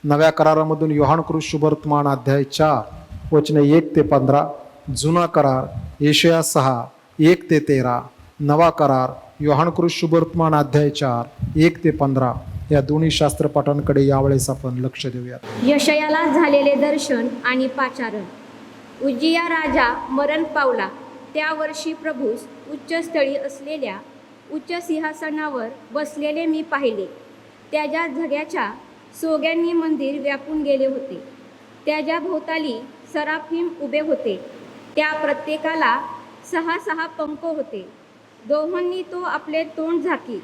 नव्या करारामधून योहानकृत शुभवर्तमान अध्याय 4 वचने 1 ते 15, जुना करार येशया 6 1 ते 13, नवा करार योहानकृत शुभवर्तमान अध्याय 4 1 ते 15 या दोन्ही शास्त्रपाठांकडे यावेळेस आपण लक्ष देऊयात. यशयाला झालेले दर्शन आणि पाचारण. उज्जिया राजा मरण पावला त्या वर्षी प्रभूस उच्चस्थळी असलेल्या उच्च सिंहासनावर बसलेले मी पाहिले. त्याच्या झग्याच्या सोग्यांनी मंदिर व्यापून गेले होते. त्याच्या भोवताली सराफीम उभे होते. त्या प्रत्येकाला 6 पंख होते. दोहोंनी तो आपले तोंड झाकी,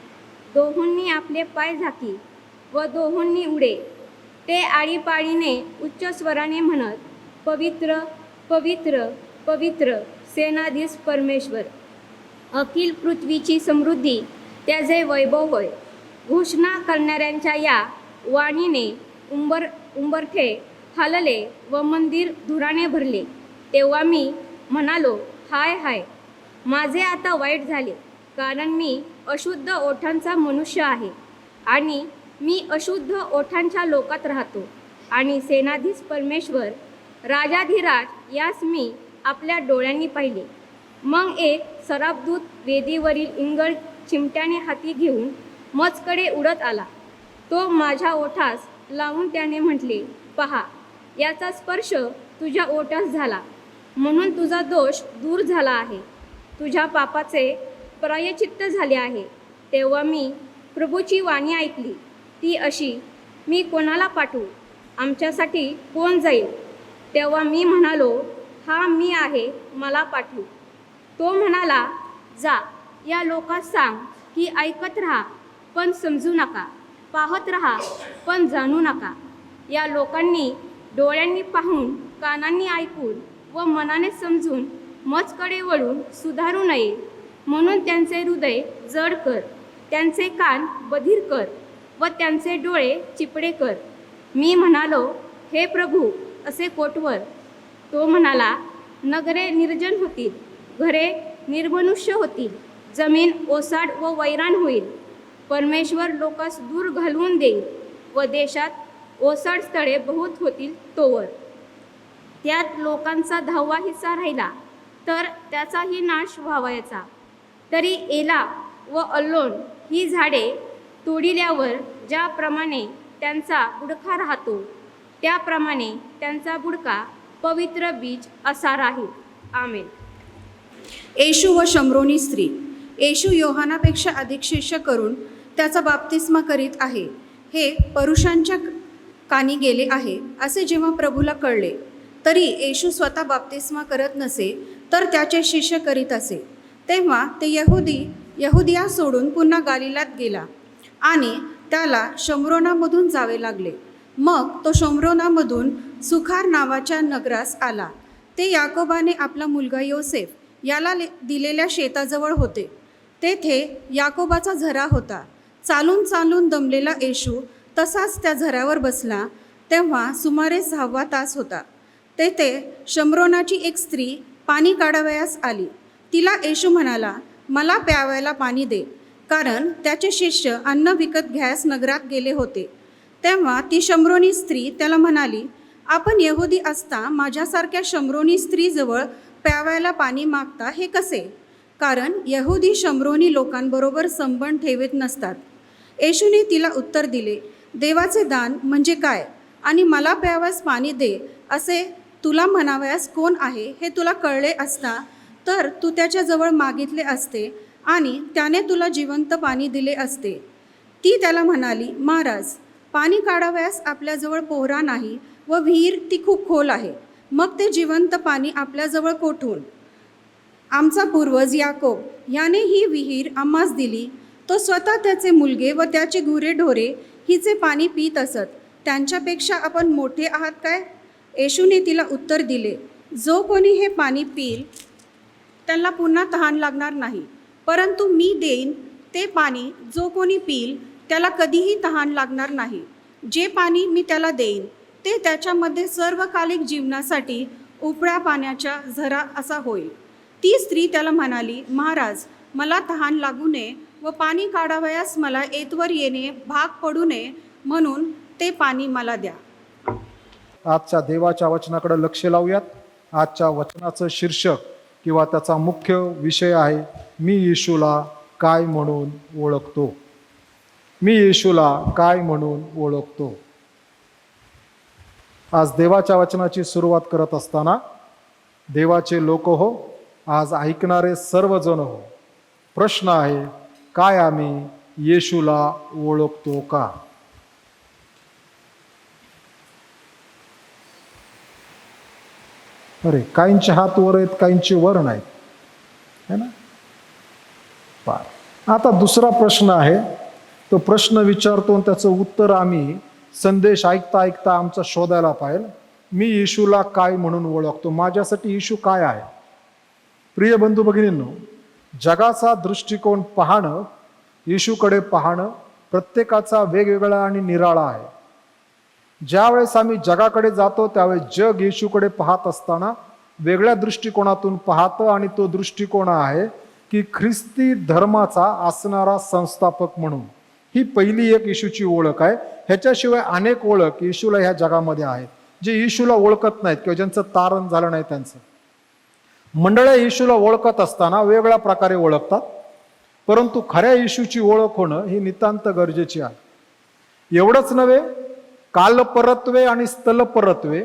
दोहोंनी आपले पाय झाकी व दोहोंनी उडे. ते आळीपाळीने उच्च स्वराने म्हणत, पवित्र पवित्र पवित्र सेनाधीश परमेश्वर, अखिल पृथ्वीची समृद्धी त्याचे वैभव होय. घोषणा करणाऱ्यांच्या या वाणीने उंबरठे हालले व मंदिर धुराने भरले. तेव्हा मी म्हणालो, हाय हाय, माझे आता वाईट झाले, कारण मी अशुद्ध ओठांचा मनुष्य आहे आणि मी अशुद्ध ओठांच्या लोकात राहतो. आणि सेनाधीश परमेश्वर राजाधिराज यास मी आपल्या डोळ्यांनी पाहिले. मग एक सराफदूत वेदीवरील इंगळ चिमट्याने हाती घेऊन मजकडे उडत आला. तो माझ्या ओठास लावून त्याने म्हटले, पहा, याचा स्पर्श तुझ्या ओठास झाला, म्हणून तुझा दोष दूर झाला आहे, तुझ्या पापाचे प्रायश्चित्त झाले आहे. तेव्हा मी प्रभूची वाणी ऐकली, ती अशी, मी कोणाला पाठवू, आमच्यासाठी कोण जाईल? तेव्हा मी म्हणालो, हा मी आहे, मला पाठवू. तो म्हणाला, जा, या लोकांस सांग की ऐकत राहा पण समजू नका, पाहत राहा पण जाणू नका. या लोकांनी डोळ्यांनी पाहून, कानांनी ऐकून व मनाने समजून मजकडे वळून सुधारू नये, म्हणून त्यांचे हृदय जड कर, त्यांचे कान बधीर कर व त्यांचे डोळे चिपडे कर. मी म्हणालो, हे प्रभू, असे कोटवर. तो म्हणाला, नगरे निर्जन होतील, घरे निर्मनुष्य होतील, जमीन ओसाड व वैराण होईल. परमेश्वर लोकास दूर घालवून देईल व देशात ओसाड स्थळे बहुत होतील तोवर. त्यात लोकांचा 10वा हिस्सा राहिला तर त्याचाही नाश व्हावयाचा. तरी एला व अल्लोन ही झाडे तोडिल्यावर ज्याप्रमाणे त्यांचा बुडका राहतो, त्याप्रमाणे त्यांचा बुडका पवित्र बीज असा राहील. आमेन. येशू व शमरोनी स्त्री. येशू योहानापेक्षा अधिक शिष्य करून त्याचा बाप्तिस्मा करीत आहे, हे पुरुषांच्या कानी गेले आहे असे जेव्हा प्रभूला कळले, तरी येशू स्वतः बाप्तिस्मा करत नसे तर त्याचे शिष्य करीत असे. तेव्हा ते यहुदिया सोडून पुन्हा गालिलात गेला आणि त्याला शमरोनामधून जावे लागले. मग तो शमरोनामधून सुखार नावाच्या नगरास आला. ते याकोबाने आपला मुलगा योसेफ याला दिलेल्या शेताजवळ होते. तेथे याकोबाचा झरा होता. चालून चालून दमलेला येशू तसाच त्या झऱ्यावर बसला. तेव्हा सुमारे 6वा तास होता. तेथे शमरोनाची एक स्त्री पाणी काढावयास आली. तिला येशू म्हणाला, मला प्यावयाला पाणी दे, कारण त्याचे शिष्य अन्न विकत घ्यायस नगरात गेले होते. तेव्हा ती शमरोनी स्त्री त्याला म्हणाली, आपण यहुदी असता माझ्यासारख्या शमरोनी स्त्रीजवळ प्यावयाला पाणी मागता हे कसे? कारण यहुदी शमरोनी लोकांबरोबर संबंध ठेवत नसतात. येशूने तिला उत्तर दिले, देवाचे दान म्हणजे काय आणि मला प्यावयास पाणी दे असे तुला म्हणावयास कोण आहे हे तुला कळले असता तर तू त्याच्याजवळ मागितले असते आणि त्याने तुला जिवंत पाणी दिले असते. ती त्याला म्हणाली, महाराज, पाणी काढावयास आपल्याजवळ पोहरा नाही व विहीर ती खूप खोल आहे, मग ते जिवंत पाणी आपल्याजवळ कोठून? आमचा पूर्वज याकोब याने ही विहीर आम्हास दिली. तो स्वतः, त्याचे मुलगे व त्याचे गुरेढोरे हिचे पाणी पीत असत. त्यांच्यापेक्षा आपण मोठे आहात काय? येशूने तिला उत्तर दिले, जो कोणी हे पाणी पिईल त्याला पुन्हा तहान लागणार नाही, परंतु मी देईन ते पाणी जो कोणी पिईल त्याला कधीही तहान लागणार नाही. जे पाणी मी त्याला देईन ते त्याच्यामध्ये सर्वकालिक जीवनासाठी उपळ्या पाण्याचा झरा असा होईल. ती स्त्री त्याला म्हणाली, महाराज, मला तहान लागू नये व पाणी काढावयास मला येतवर येणे भाग पडू नये, म्हणून ते पाणी मला द्या. आजच्या देवाच्या वचनाकडे लक्ष लावूयात. आजच्या वचनाचं शीर्षक किंवा त्याचा मुख्य विषय आहे, मी येशूला काय म्हणून ओळखतो. मी येशूला काय म्हणून ओळखतो. आज देवाच्या वचनाची सुरुवात करत असताना देवाचे लोक हो, आज ऐकणारे सर्वजण हो, प्रश्न आहे, काय आम्ही येशूला ओळखतो का? अरे, काहींचे हात वर आहेत, काहींचे वर नाहीत, है ना. आता दुसरा प्रश्न आहे, तो प्रश्न विचारतो आणि त्याचं उत्तर आम्ही संदेश ऐकता ऐकता आमचा शोधायला पाहिजे. मी येशूला काय म्हणून ओळखतो. माझ्यासाठी येशू काय आहे? प्रिय बंधू भगिनींनो, जगाचा दृष्टिकोन पाहणं, येशूकडे पाहणं प्रत्येकाचा वेगवेगळा आणि निराळा आहे. ज्यावेळेस आम्ही जगाकडे जातो त्यावेळेस जग येशूकडे पाहत असताना वेगळ्या दृष्टिकोनातून पाहतं, आणि तो दृष्टिकोन आहे की ख्रिस्ती धर्माचा असणारा संस्थापक म्हणून. ही पहिली एक येशूची ओळख आहे. ह्याच्याशिवाय अनेक ओळख येशूला ह्या जगामध्ये आहेत. जे येशूला ओळखत नाहीत किंवा ज्यांचं तारण झालं नाही त्यांचं मंडळ्या येशूला ओळखत असताना वेगळ्या प्रकारे ओळखतात, परंतु खऱ्या येशूची ओळख होणं ही नितांत गरजेची आहे. एवढंच नव्हे, कालपरत्वे आणि स्थलपरत्वे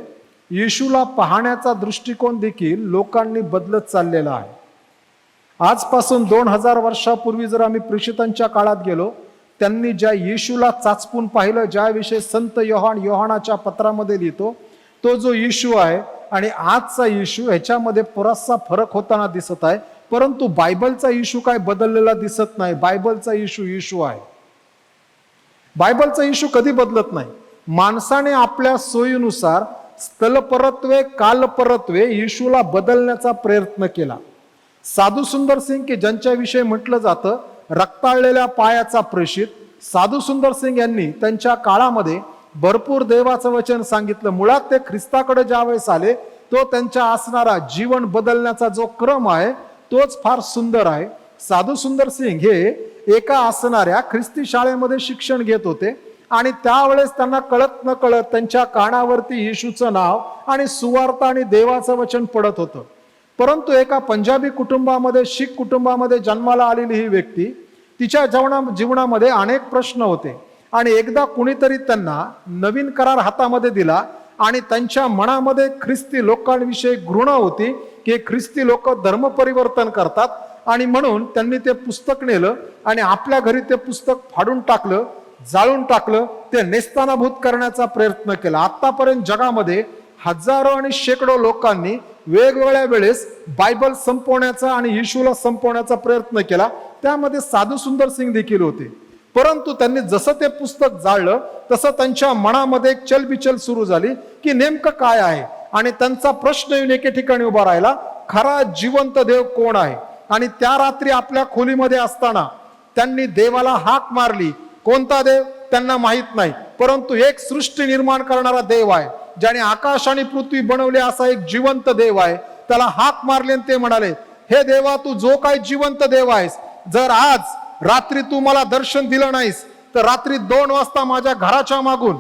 येशूला पाहण्याचा दृष्टिकोन देखील लोकांनी बदलत चाललेला आहे. आजपासून 2000 वर्षापूर्वी जर आम्ही प्रेषितांच्या काळात गेलो, त्यांनी ज्या येशूला चाचपून पाहिलं, ज्याविषयी संत योहानाच्या पत्रामध्ये लिहितो, तो जो येशू आहे आणि आजचा येशू ह्याच्यामध्ये बराचसा फरक होताना दिसत आहे. परंतु बायबलचा येशू काय बदललेला दिसत नाही. बायबलचा येशू आहे. बायबलचा येशू कधी बदलत नाही. माणसाने आपल्या सोयीनुसार स्थलपरत्वे कालपरत्वे येशूला बदलण्याचा प्रयत्न केला. साधू सुंदर सिंग, की ज्यांच्याविषयी म्हटलं जातं रक्ताळलेल्या पायाचा प्रेषित, साधू सुंदर सिंग यांनी त्यांच्या काळामध्ये भरपूर देवाचं वचन सांगितलं. मुळात ते ख्रिस्ताकडे ज्यावेळेस आले, तो त्यांच्या असणारा जीवन बदलण्याचा जो क्रम आहे तोच फार सुंदर आहे. साधू सुंदर सिंग हे एका असणाऱ्या ख्रिस्ती शाळेमध्ये शिक्षण घेत होते, आणि त्यावेळेस त्यांना कळत न कळत त्यांच्या कानावरती येशूचं नाव आणि सुवार्थ आणि देवाचं वचन पडत होतं. परंतु एका पंजाबी कुटुंबामध्ये, शीख कुटुंबामध्ये जन्माला आलेली ही व्यक्ती, तिच्या जीवनामध्ये अनेक प्रश्न होते, आणि एकदा कुणीतरी त्यांना नवीन करार हातामध्ये दिला, आणि त्यांच्या मनामध्ये ख्रिस्ती लोकांविषयी घृणा होती की ख्रिस्ती लोक धर्म परिवर्तन करतात, आणि म्हणून त्यांनी ते पुस्तक नेलं आणि आपल्या घरी ते पुस्तक फाडून टाकलं, जाळून टाकलं, ते नेस्तानाभूत करण्याचा प्रयत्न केला. आतापर्यंत जगामध्ये हजारो आणि शेकडो लोकांनी वेगवेगळ्या वेळेस बायबल संपवण्याचा आणि येशूला संपवण्याचा प्रयत्न केला. त्यामध्ये साधू सुंदर सिंग देखील होते. परंतु त्यांनी जसं ते पुस्तक जाळलं तसं त्यांच्या मनामध्ये एक चलबिचल सुरू झाली की नेमकं काय आहे. आणि त्यांचा प्रश्न येऊन एके ठिकाणी उभा राहिला, खरा जिवंत देव कोण आहे. आणि त्या रात्री आपल्या खोलीमध्ये असताना त्यांनी देवाला हाक मारली. कोणता देव त्यांना माहित नाही, परंतु एक सृष्टी निर्माण करणारा देव आहे, ज्याने आकाश आणि पृथ्वी बनवले असा एक जिवंत देव आहे. त्याला हाक मारले आणि ते म्हणाले, हे देवा, तू जो काही जिवंत देव आहेस, जर आज रात्री तू मला दर्शन दिलं नाहीस तर रात्री 2 वाजता माझ्या घराच्या मागून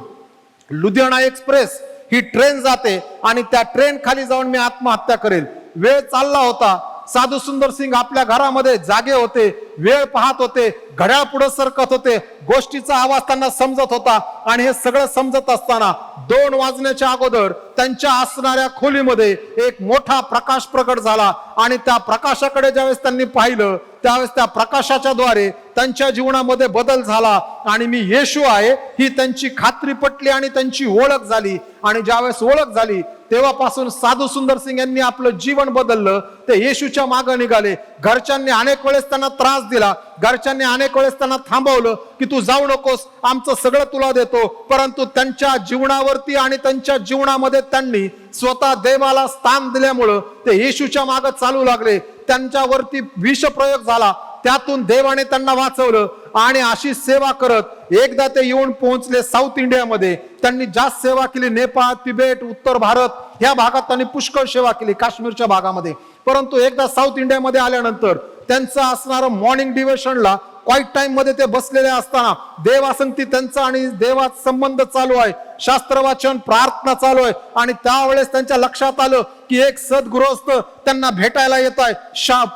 लुधियाना एक्सप्रेस ही ट्रेन जाते आणि त्या ट्रेन खाली जाऊन मी आत्महत्या करेल. वेळ चालला होता. साधू सुंदर सिंग आपल्या घरामध्ये जागे होते, वेळ पाहत होते, घड्याळ पुढे सरकत होते, गोष्टीचा आवाज त्यांना समजत होता. आणि हे सगळं समजत असताना 2 वाजण्याच्या अगोदर त्यांच्या असणाऱ्या खोलीमध्ये एक मोठा प्रकाश प्रकट झाला. आणि त्या प्रकाशाकडे ज्यावेळेस त्यांनी पाहिलं त्यावेळेस त्या प्रकाशाच्या द्वारे त्यांच्या जीवनामध्ये बदल झाला, आणि मी येशू आहे ही त्यांची खात्री पटली आणि त्यांची ओळख झाली. आणि ज्यावेळेस ओळख झाली तेव्हापासून साधू सुंदर सिंग यांनी आपलं जीवन बदललं. ते येशूच्या मागे निघाले. घरच्यांनी अनेक वेळेस त्यांना त्रास दिला, घरच्यांनी अनेक वेळेस त्यांना थांबवलं की तू जाऊ नकोस, आमचं सगळं तुला देतो. परंतु त्यांच्या जीवनावरती आणि त्यांच्या जीवनामध्ये त्यांनी स्वतः देवाला स्थान दिल्यामुळं ते येशूच्या मागे चालू लागले. त्यांच्यावरती विषप्रयोग झाला, त्यातून देवाने त्यांना वाचवलं. आणि अशी सेवा करत एकदा ते येऊन पोहोचले साऊथ इंडियामध्ये. त्यांनी जास्त सेवा केली. नेपाळ, तिबेट, उत्तर भारत या भागात त्यांनी पुष्कळ सेवा केली, काश्मीरच्या भागामध्ये. परंतु एकदा साऊथ इंडियामध्ये आल्यानंतर त्यांचं असणारं मॉर्निंग डिव्होशनला क्वाईट टाइम मध्ये ते बसलेले असताना देवासंगती त्यांचा आणि देवाचा संबंध चालू आहे, शास्त्र वाचन प्रार्थना चालू आहे, आणि त्यावेळेस त्यांच्या लक्षात आलं की एक सद्गृहस्थ त्यांना भेटायला येत आहे,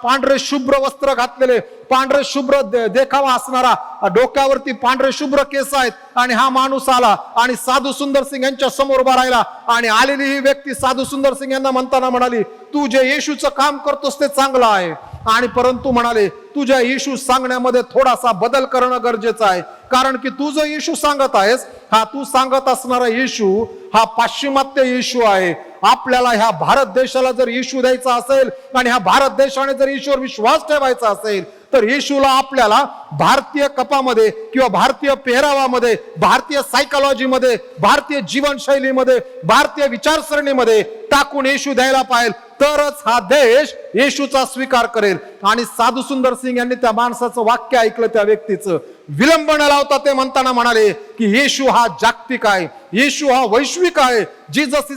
पांढरे शुभ्र वस्त्र घातलेले, पांढरे शुभ्र देखावा असणारा, डोक्यावरती पांढरे शुभ्र केस आहेत, आणि हा माणूस आला आणि साधू सुंदर सिंग यांच्या समोर उभा राहिला. आणि आलेली ही व्यक्ती साधू सुंदर सिंग यांना म्हणताना म्हणाली, तू जे येशूचं काम करतोस ते चांगलं आहे, आणि परंतु म्हणाले तुझ्या येशू सांगण्यामध्ये थोडासा बदल करणं गरजेचं आहे, कारण की तू जो येशू सांगत आहेस, हा तू सांगत असणारा येशू हा पाश्चिमात्य येशू आहे. आपल्याला ह्या भारत देशाला जर येशू द्यायचा असेल आणि ह्या भारत देशाने जर येशूवर विश्वास ठेवायचा असेल, तर येशूला आपल्याला भारतीय कपामध्ये किंवा भारतीय पेहरावामध्ये, भारतीय सायकॉलॉजीमध्ये, भारतीय जीवनशैलीमध्ये, भारतीय विचारसरणीमध्ये टाकून येशू द्यायला पाहिजे, तरच हा देश येशूचा स्वीकार करेल. आणि साधू सुंदर सिंग यांनी त्या माणसाचं वाक्य ऐकलं, त्या व्यक्तीचं. विलंब न लावता ते म्हणताना म्हणाले की येशू हा जागतिक आहे, येशू हा वैश्विक आहे, जीसस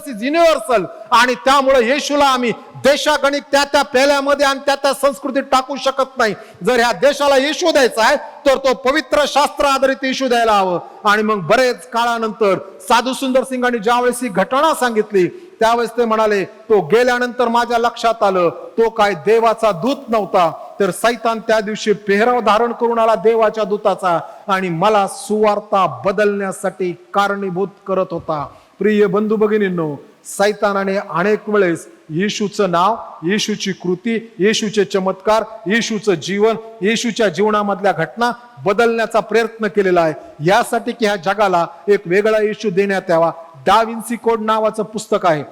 इज युनिव्हर्सल, आणि त्यामुळे येशूला आम्ही देशागणिक त्या पेल्यामध्ये आणि त्या संस्कृतीत टाकू शकत नाही. जर ह्या देशाला येशू द्यायचा आहे तर तो पवित्र शास्त्र आधारित येशू द्यायला हवं. आणि मग बरेच काळानंतर साधू सुंदर सिंगांनी ज्यावेळेस ही घटना सांगितली, त्यावेळेस ते म्हणाले, तो गेल्यानंतर माझ्या लक्षात आलं तो काय देवाचा दूत नव्हता, तर सैतान त्या दिवशी पेहराव धारण करून आला देवाच्या दूताचा, आणि मला सुवार्ता बदलण्यासाठी कारणीभूत करत होता. प्रिय बंधू भगिनींनो, सैतानाने अनेक वेळेस येशूचं नाव, येशूची कृती, येशूचे चमत्कार, येशूचं जीवन, येशूच्या जीवनामधल्या घटना बदलण्याचा प्रयत्न केलेला आहे, यासाठी की ह्या जगाला एक वेगळा येशू देण्यात यावा. दा विन्सी कोड नावाचं पुस्तक आहे,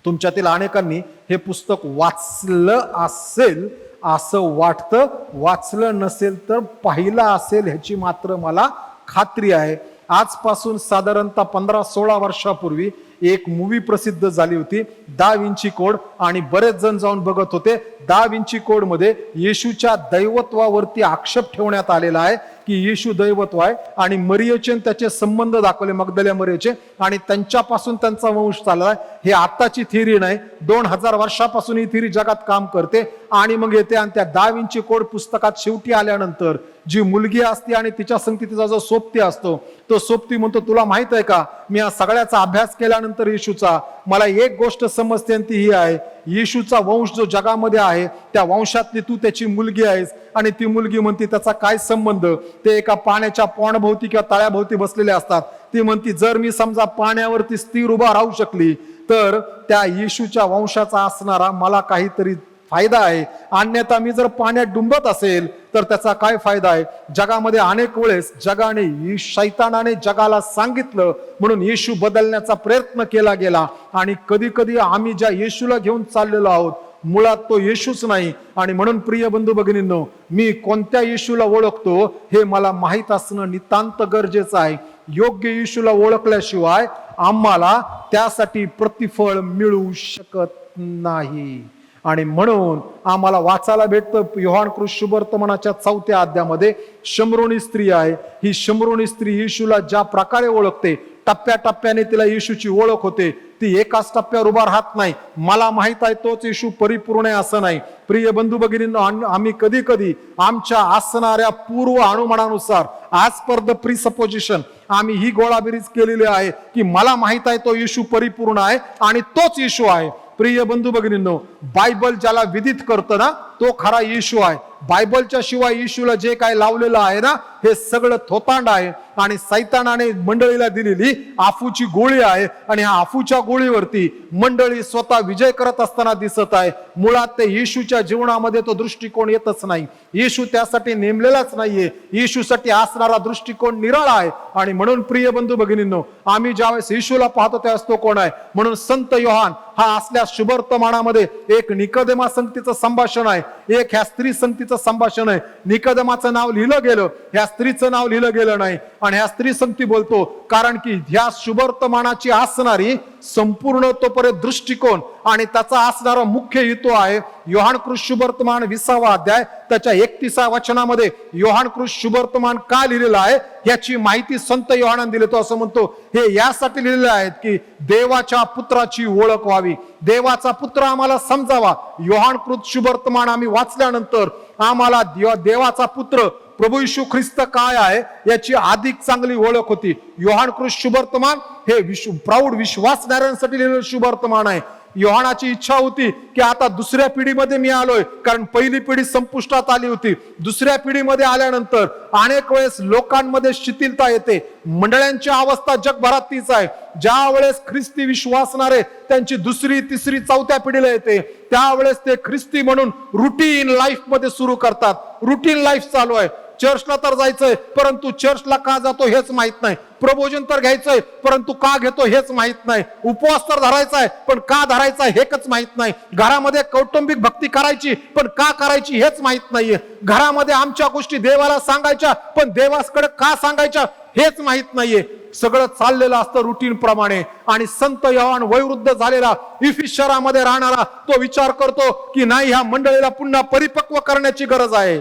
तुमच्यातील अनेकांनी हे पुस्तक वाचलं असेल असं वाटतं, वाचलं नसेल तर पाहिलं असेल ह्याची मात्र मला खात्री आहे. आजपासून साधारणतः 15-16 वर्षापूर्वी एक मूवी प्रसिद्ध झाली होती, दा विंची कोड, आणि बरेच जण जाऊन बघत होते. दा विंची कोड मध्ये येशूच्या दैवत्वावरती आक्षेप ठेवण्यात आलेला आहे की येशू दैवत्व आहे, आणि मरियेचे त्याचे संबंध दाखवले, मगदल्या मरियेचे, आणि त्यांच्यापासून त्यांचा वंश चालला आहे. हे आताची थिअरी नाही, 2000 वर्षापासून ही थिअरी जगात काम करते. आणि मग येते आणि त्या दा विंची कोड पुस्तकात शेवटी आल्यानंतर जी मुलगी असते आणि तिच्या संगती तिचा जो सोबती असतो, तो सोबती म्हणतो, तुला माहित आहे का, मी या सगळ्याचा अभ्यास केल्यानंतर येशूचा मला एक गोष्ट समजते, आणि ती ही आहे, येशूचा वंश जो जगामध्ये आहे त्या वंशातली तू त्याची मुलगी आहेस. आणि ती मुलगी म्हणते, त्याचा काय संबंध, ते एका पाण्याच्या पॉंडभोवती किंवा तळ्याभोवती बसलेले असतात. ती म्हणती, जर मी समजा पाण्यावरती स्थिर उभा राहू शकली तर त्या येशूच्या वंशाचा असणारा मला काहीतरी फायदा आहे, अन्यथा मी जर पाण्यात डुंबत असेल तर त्याचा काय फायदा आहे. जगामध्ये अनेक वेळेस जगाने, शैतानाने जगाला सांगितलं म्हणून येशू बदलण्याचा प्रयत्न केला गेला, आणि कधी कधी आम्ही ज्या येशूला घेऊन चाललेलो आहोत मुळात तो येशूच नाही. आणि म्हणून प्रिय बंधू भगिनींनो, मी कोणत्या येशूला ओळखतो हे मला माहीत असणं नितांत गरजेचं आहे. योग्य येशूला ओळखल्याशिवाय आम्हाला त्यासाठी प्रतिफळ मिळू शकत नाही. आणि म्हणून आम्हाला वाचायला भेटतं योहान कृष्ण शुभवर्तमानाच्या 4व्या अध्यायामध्ये शमरोनी स्त्री आहे. ही शमरोनी स्त्री येशूला ज्या प्रकारे ओळखते, टप्प्याटप्प्याने तिला येशूची ओळख होते. ती एकाच टप्प्यावर उभा राहत नाही, मला माहित आहे तोच येशू परिपूर्ण आहे असं नाही. प्रिय बंधू भगिनींनो, आम्ही कधी कधी आमच्या असणाऱ्या पूर्व अनुमानानुसार, आज पर द प्रिसपोजिशन, आम्ही ही गोळाबेरीज केलेली आहे की मला माहित आहे तो येशू परिपूर्ण आहे आणि तोच येशू आहे. प्रिय बंधू भगिनींनो, बायबल ज्याला विदित करतं ना तो खरा येशू आहे. बायबलच्या शिवाय येशूला जे काय लावलेलं आहे ना हे सगळं थोतांड आहे, आणि सैतानाने मंडळीला दिलेली आफूची गोळी आहे, आणि ह्या आफूच्या गोळीवरती मंडळी स्वतः विजय करत असताना दिसत आहे. मुळात ते येशूच्या जीवनामध्ये तो दृष्टिकोन येतच नाही, येशू त्यासाठी नेमलेलाच नाहीये, येशूसाठी असणारा दृष्टिकोन निराळा आहे. आणि म्हणून प्रिय बंधू भगिनींनो, आम्ही ज्यावेळेस येशूला पाहतो त्यावेळेस तो कोण आहे. म्हणून संत योहान हा असल्या शुभवर्तमानामध्ये एक निकोदेमा संगतीचं संभाषण आहे, एक ह्या स्त्री संगतीचं संभाषण आहे. निकोदेमाचं नाव लिहिलं गेलं, ह्या स्त्रीचं नाव लिहिलं गेलं नाही. आणि ह्या स्त्री संगती बोलतो कारण की ह्या शुभवर्तमानाची असणारी संपूर्ण तोपर्यंत दृष्टिकोन आणि त्याचा असणारा मुख्य हेतू आहे. योहान कृष्ण शुभवर्तमान 20वा अध्याय त्याच्या 31व्या वचनामध्ये योहान कृष्ण शुभवर्तमान का लिहिलेलं आहे याची माहिती संत योहानाने दिली. तो असं म्हणतो, हे यासाठी लिहिलेले आहेत की देवाच्या पुत्राची ओळख व्हावी, देवाचा पुत्र आम्हाला समजावा. योहान कृष्ण शुभवर्तमान आम्ही वाचल्यानंतर आम्हाला देवाचा पुत्र प्रभू येशू ख्रिस्त काय आहे याची अधिक चांगली ओळख होती. योहान कृष्ण शुभवर्तमान हे प्रौढ विश्वासणाऱ्यांसाठी लिहिलेलं शुभवर्तमान आहे. योहानाची इच्छा होती की आता दुसऱ्या पिढीमध्ये मी आलोय, कारण पहिली पिढी संपुष्टात आली होती. दुसऱ्या पिढीमध्ये आल्यानंतर अनेक वेळेस लोकांमध्ये शिथिलता येते. मंडळांची अवस्था जगभरात तीच आहे. ज्या वेळेस ख्रिस्ती विश्वासणारे त्यांची दुसरी तिसरी चौथ्या पिढीला येते, त्यावेळेस ते ख्रिस्ती म्हणून रुटीन लाईफ मध्ये सुरू करतात. रुटीन लाईफ चालू आहे. चर्चला तर जायचंय, परंतु चर्चला का जातो हेच माहित नाही. प्रबोधन तर घ्यायचंय, परंतु का घेतो हेच माहित नाही. उपवास तर धरायचा आहे, पण का धरायचा हेच माहित नाही. घरामध्ये कौटुंबिक भक्ती करायची, पण का करायची हेच माहित नाहीये. घरामध्ये आमच्या गोष्टी देवाला सांगायच्या, पण देवाकडे का सांगायच्या हेच माहित नाहीये. सगळं चाललेलं असतं रुटीन प्रमाणे. आणि संत योहान वयोवृद्ध झालेला इफिस शहरामध्ये राहणारा तो विचार करतो की नाही, ह्या मंडळीला पुन्हा परिपक्व करण्याची गरज आहे.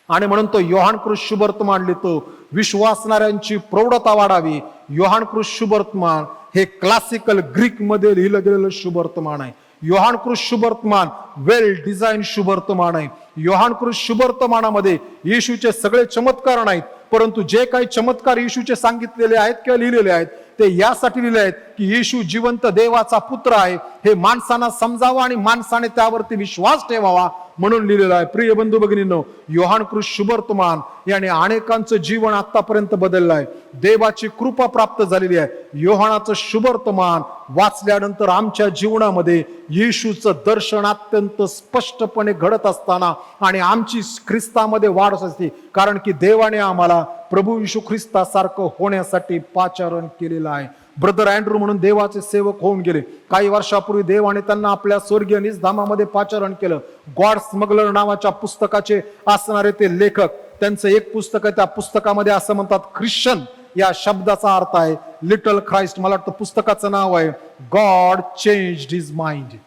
आणि म्हणून तो योहान कृष्ण शुभवर्तमान लिहितो. विश्वासणाऱ्यांची प्रौढता वाढावी. योहान कृष्ण शुभवर्तमान हे क्लासिकल ग्रीक मध्ये लिहिलं गेलेलं शुभवर्तमान आहे. योहान कृष्ण शुभवर्तमान वेल डिझाईन शुभवर्तमान आहे. योहान कृष्ण शुभवर्तमानामध्ये येशूचे सगळे चमत्कार नाहीत, परंतु जे काही चमत्कार येशूचे सांगितलेले आहेत किंवा लिहिलेले आहेत ते यासाठी लिहिले आहेत की येशू जिवंत देवाचा पुत्र आहे हे माणसांना समजावं आणि माणसाने त्यावरती विश्वास ठेवावा म्हणून लिहिलेलं आहे. प्रिय बंधू भगिनींनो, योहान कृष्ण शुभवर्तमान याने अनेकांचं जीवन आतापर्यंत बदललं आहे. देवाची कृपा प्राप्त झालेली आहे. योहानाचं शुभवर्तमान वाचल्यानंतर आमच्या जीवनामध्ये येशूचं दर्शन अत्यंत स्पष्टपणे घडत असताना आणि आमची ख्रिस्तामध्ये वाढ असते, कारण की देवाने आम्हाला प्रभू येशू ख्रिस्तासारखं होण्यासाठी पाचारण केलेलं आहे. ब्रदर अँड्रू म्हणून देवाचे सेवक होऊन गेले. काही वर्षापूर्वी देवाने त्यांना आपल्या स्वर्गीय निजधामामध्ये पाचारण केलं. गॉड स्मगलर नावाच्या पुस्तकाचे असणारे ते लेखक, त्यांचं एक पुस्तक आहे. त्या पुस्तकामध्ये असं म्हणतात, ख्रिश्चन या शब्दाचा अर्थ आहे लिटल ख्राइस्ट. मला वाटतं पुस्तकाचं नाव आहे God changed his mind.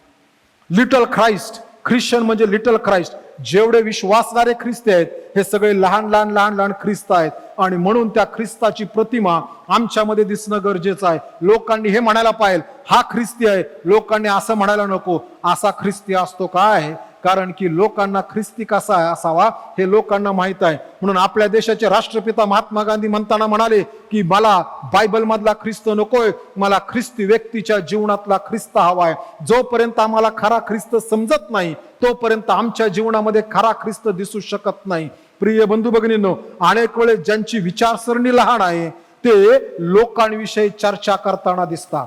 Little Christ, Christian म्हणजे लिटल ख्राइस्ट. जेवढे विश्वासणारे ख्रिस्ती आहेत हे सगळे लहान लहान लहान लहान ख्रिस्त आहेत. आणि म्हणून त्या ख्रिस्ताची प्रतिमा आमच्यामध्ये दिसणं गरजेचं आहे. लोकांनी हे म्हणायला पाहिजे हा ख्रिस्ती आहे, लोकांनी असं म्हणायला नको असा ख्रिस्ती असतो काय, कारण की लोकांना ख्रिस्ती कसा असावा हे लोकांना माहित आहे. म्हणून आपल्या देशाचे राष्ट्रपिता महात्मा गांधी म्हणताना म्हणाले की मला बायबल मधला ख्रिस्त नकोय, मला ख्रिस्ती व्यक्तीच्या जीवनातला ख्रिस्त हवाय. जोपर्यंत आम्हाला खरा ख्रिस्त समजत नाही तोपर्यंत आमच्या जीवनामध्ये खरा ख्रिस्त दिसू शकत नाही. प्रिय बंधू भगिनींनो, अनेक वेळेस ज्यांची विचारसरणी लहान आहे ते लोकांविषयी चर्चा करताना दिसतात.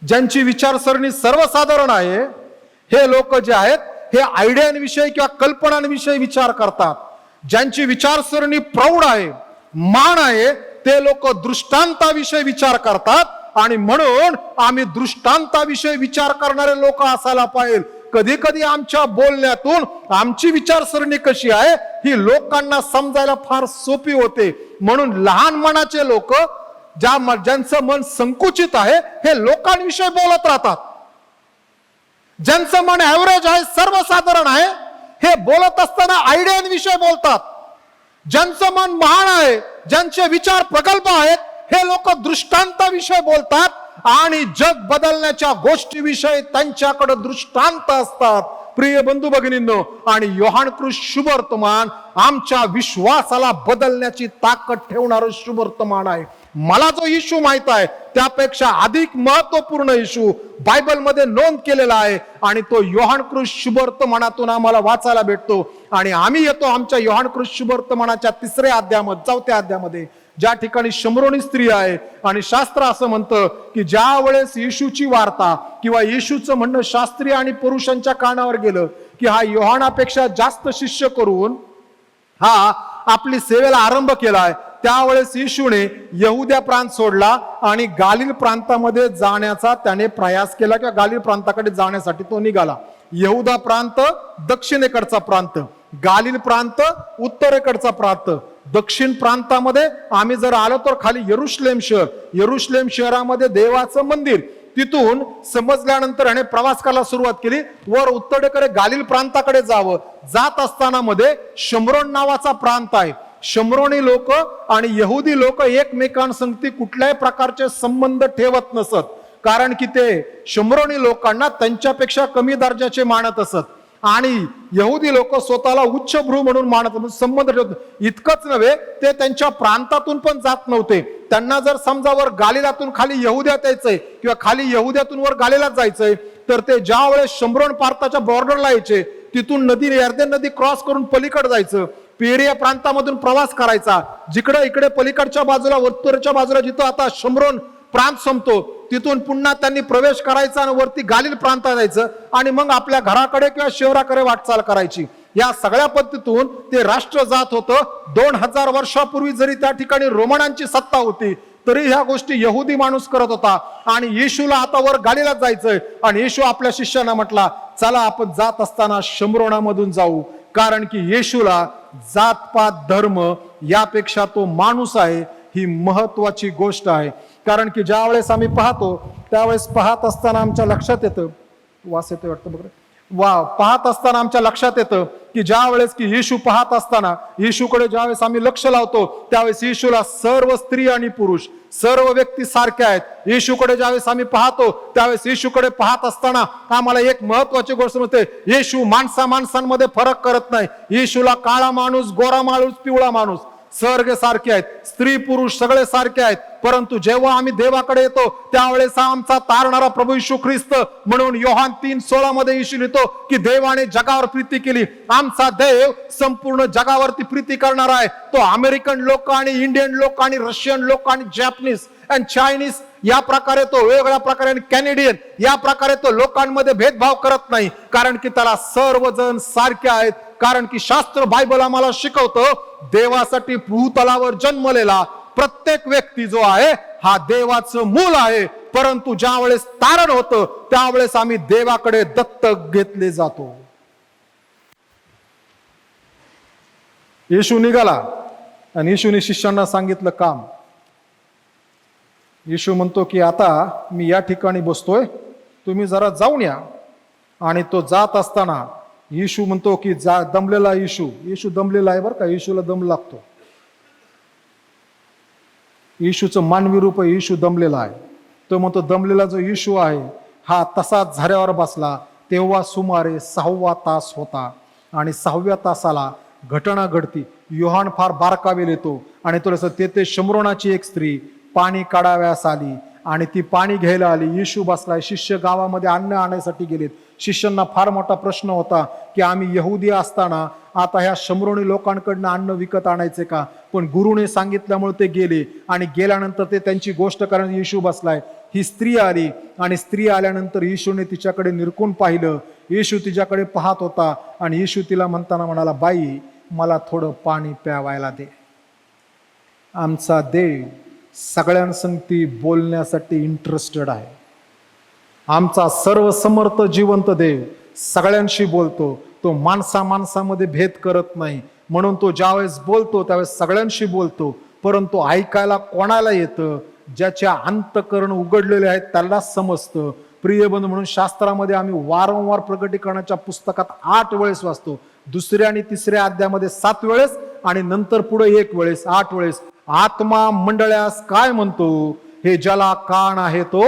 ज्यांची विचारसरणी सर्वसाधारण आहे हे लोक जे आहेत हे आयडियांविषयी किंवा कल्पनांविषयी विचार करतात. ज्यांची विचारसरणी प्रौढ आहे, मान आहे, ते लोक दृष्टांताविषयी विचार करतात. आणि म्हणून आम्ही दृष्टांताविषयी विचार करणारे लोक असायला पाहिजे. कधी कधी आमच्या बोलण्यातून आमची विचारसरणी कशी आहे ही लोकांना समजायला फार सोपी होते. म्हणून लहान मनाचे लोक, ज्यांचं मन संकुचित आहे, हे लोकांविषयी बोलत राहतात. ज्यांचं मन ऍव्हरेज आहे, सर्वसाधारण आहे, हे बोलत असताना आयडियांविषयी बोलतात. ज्यांचं मन महान आहे, ज्यांचे विचार प्रगल्भ आहेत, हे लोक दृष्टांताविषयी बोलतात आणि जग बदलण्याच्या गोष्टीविषयी त्यांच्याकडे दृष्टांत असतात. प्रिय बंधू भगिनींनो, आणि योहान कृष्ण शुभवर्तमान आमच्या विश्वासाला बदलण्याची ताकद ठेवणारं शुभवर्तमान आहे. मला जो येशू माहित आहे त्यापेक्षा अधिक महत्वपूर्ण येशू बायबल मध्ये नोंद केलेला आहे आणि तो योहान कृष्ण शुभवर्तमानातून आम्हाला वाचायला भेटतो. आणि आम्ही येतो आमच्या योहान कृष्ण शुभवर्तमानाच्या 3ऱ्या अध्यायामध्ये, 4थ्या अध्यायामध्ये, ज्या ठिकाणी शमरोनी स्त्री आहे. आणि शास्त्र असं म्हणतं की ज्या वेळेस येशूची वार्ता किंवा येशूचं म्हणणं शास्त्रीय आणि पुरुषांच्या कानावर गेलं की हा योहानापेक्षा जास्त शिष्य करून हा आपली सेवेला आरंभ केलाय, त्यावेळेस येशूने यहुद्या प्रांत सोडला आणि गालिल प्रांतामध्ये जाण्याचा त्याने प्रयास केला किंवा गालिल प्रांताकडे जाण्यासाठी तो निघाला. यहुदा प्रांत दक्षिणेकडचा प्रांत, गालिल प्रांत उत्तरेकडचा प्रांत. दक्षिण प्रांतामध्ये आम्ही जर आलो तर खाली यरुशलेम शहर, यरुशलेम शहरामध्ये देवाचं मंदिर, तिथून समजल्यानंतर याने प्रवास करायला सुरुवात केली. वर उत्तरेकडे गालिल प्रांताकडे जावं. जात असताना मध्ये शमरोन नावाचा प्रांत आहे. शमरोनी लोक आणि यहुदी लोक एकमेकांसंगती कुठल्याही प्रकारचे संबंध ठेवत नसत, कारण की ते शमरोनी लोकांना त्यांच्यापेक्षा कमी दर्जाचे मानत असत. आणि यहुदी लोक स्वतःला उच्चभ्रू म्हणून मानत, म्हणजे संबंध ठेवत. इतकंच नव्हे, ते त्यांच्या प्रांतातून पण जात नव्हते. त्यांना जर समजा वर गालिलातून खाली यहुद्यात यायचंय किंवा खाली यहुद्यातून वर गालिलात जायचंय, तर ते ज्या वेळेस शम्रोन प्रांताच्या बॉर्डरला यायचे, तिथून नदी यर्दन नदी क्रॉस करून पलीकडे जायचं, पेरिया प्रांतामधून प्रवास करायचा. जिकडे इकडे पलीकडच्या बाजूला उत्तरेच्या बाजूला जिथं आता शम्रोन प्रांत संपतो, तिथून पुन्हा त्यांनी प्रवेश करायचा आणि वरती गालिल प्रांतात जायचं आणि मग आपल्या घराकडे किंवा शहराकडे वाटचाल करायची. या सगळ्या पद्धतीतून ते राष्ट्र जात होतं. 2000 वर्षापूर्वी जरी त्या ठिकाणी रोमनांची सत्ता होती, तरी ह्या गोष्टी यहुदी माणूस करत होता. आणि येशूला आता वर गालिलात जायचंय आणि येशू आपल्या शिष्यांना म्हटला, चला आपण जात असताना शम्रोनामधून जाऊ, कारण की येशूला जातपात धर्म यापेक्षा तो माणूस आहे ही महत्वाची गोष्ट आहे. कारण की ज्या वेळेस आम्ही पाहतो, त्यावेळेस पाहत असताना आमच्या लक्षात येतं, वास येतोय वाटतं बघ, पाहत असताना आमच्या लक्षात येतं की ज्या वेळेस की येशू पाहत असताना, येशूकडे ज्यावेळेस आम्ही लक्ष लावतो, त्यावेळेस येशूला सर्व स्त्री आणि पुरुष सर्व व्यक्ती सारख्या आहेत. येशूकडे ज्यावेळेस आम्ही पाहतो, त्यावेळेस येशूकडे पाहत असताना आम्हाला एक महत्वाची गोष्ट मिळते, येशू माणसांमध्ये फरक करत नाही. येशूला काळा माणूस, गोरा माणूस, पिवळा माणूस सर्व सारखे आहेत, स्त्री पुरुष सगळे सारखे आहेत. परंतु जेव्हा आम्ही देवाकडे येतो, त्यावेळेस आमचा तारणारा प्रभू येशू ख्रिस्त, म्हणून योहान 3:16 मध्ये येशू लिहितो की देवाने जगावर प्रीती केली. आमचा देव संपूर्ण जगावरती प्रीती करणार आहे. तो अमेरिकन लोक आणि इंडियन लोक आणि रशियन लोक आणि जॅपनीज आणि चायनीज या प्रकारे तो वेगळ्या प्रकारे, कॅनेडियन या प्रकारे तो लोकांमध्ये भेदभाव करत नाही, कारण की त्याला सर्वजण सारखे आहेत. कारण की शास्त्र बायबल आम्हाला शिकवतं, देवासाठी भूतलावर जन्मलेला प्रत्येक व्यक्ती जो आहे हा देवाचं मूल आहे. परंतु ज्या वेळेस तारण होतं, त्यावेळेस आम्ही देवाकडे दत्तक घेतले जातो. येशू निघाला आणि येशूने शिष्यांना सांगितलं काम. येशू म्हणतो की आता मी या ठिकाणी बसतोय, तुम्ही जरा जाऊन या. आणि तो जात असताना येशू म्हणतो की दमलेला येशू दमलेला आहे बरं का, येशूला दम लागतो. येशूचं मानवी रूप आहे, येशू दमलेला आहे. तो म्हणतो दमलेला जो येशू आहे हा तसाच झाऱ्यावर बसला. तेव्हा सुमारे 6वा तास होता आणि 6व्या तासाला घटना घडती. योहान फार बारकावेल येतो आणि थोडंसं तेथे शम्रोनाची एक स्त्री पाणी काढाव्यास आली आणि ती पाणी घ्यायला आली. येशू बसलाय, शिष्य गावामध्ये अन्न आणण्यासाठी गेलेत. शिष्यांना फार मोठा प्रश्न होता की आम्ही यहुदी असताना आता ह्या शम्रोनी लोकांकडनं अन्न विकत आणायचे का? पण गुरुने सांगितल्यामुळे ते गेले आणि गेल्यानंतर ते त्यांची गोष्ट करण्यास येशू बसलाय. ही स्त्री आली आणि स्त्री आल्यानंतर येशूने तिच्याकडे निरखून पाहिलं. येशू तिच्याकडे पाहत होता आणि येशू तिला म्हणताना म्हणाला, बाई मला थोडं पाणी प्यावायला दे. आमचा देव सगळ्यांसंगती बोलण्यासाठी इंटरेस्टेड आहे. आमचा सर्वसमर्थ जिवंत देव सगळ्यांशी बोलतो. तो माणसामध्ये भेद करत नाही. म्हणून तो ज्यावेळेस बोलतो त्यावेळेस सगळ्यांशी बोलतो. परंतु ऐकायला कोणाला येतं? ज्याच्या अंतःकरण उघडलेले आहेत त्यालाच समजतं. प्रियबंधू, म्हणून शास्त्रामध्ये आम्ही वारंवार प्रकटीकरणाच्या पुस्तकात 8 वेळेस वाचतो. 2ऱ्या आणि 3ऱ्या अध्यायामध्ये 7 वेळेस आणि नंतर पुढे 1 वेळेस, 8 वेळेस. आत्मा मंडळास काय म्हणतो, हे ज्याला कान आहे तो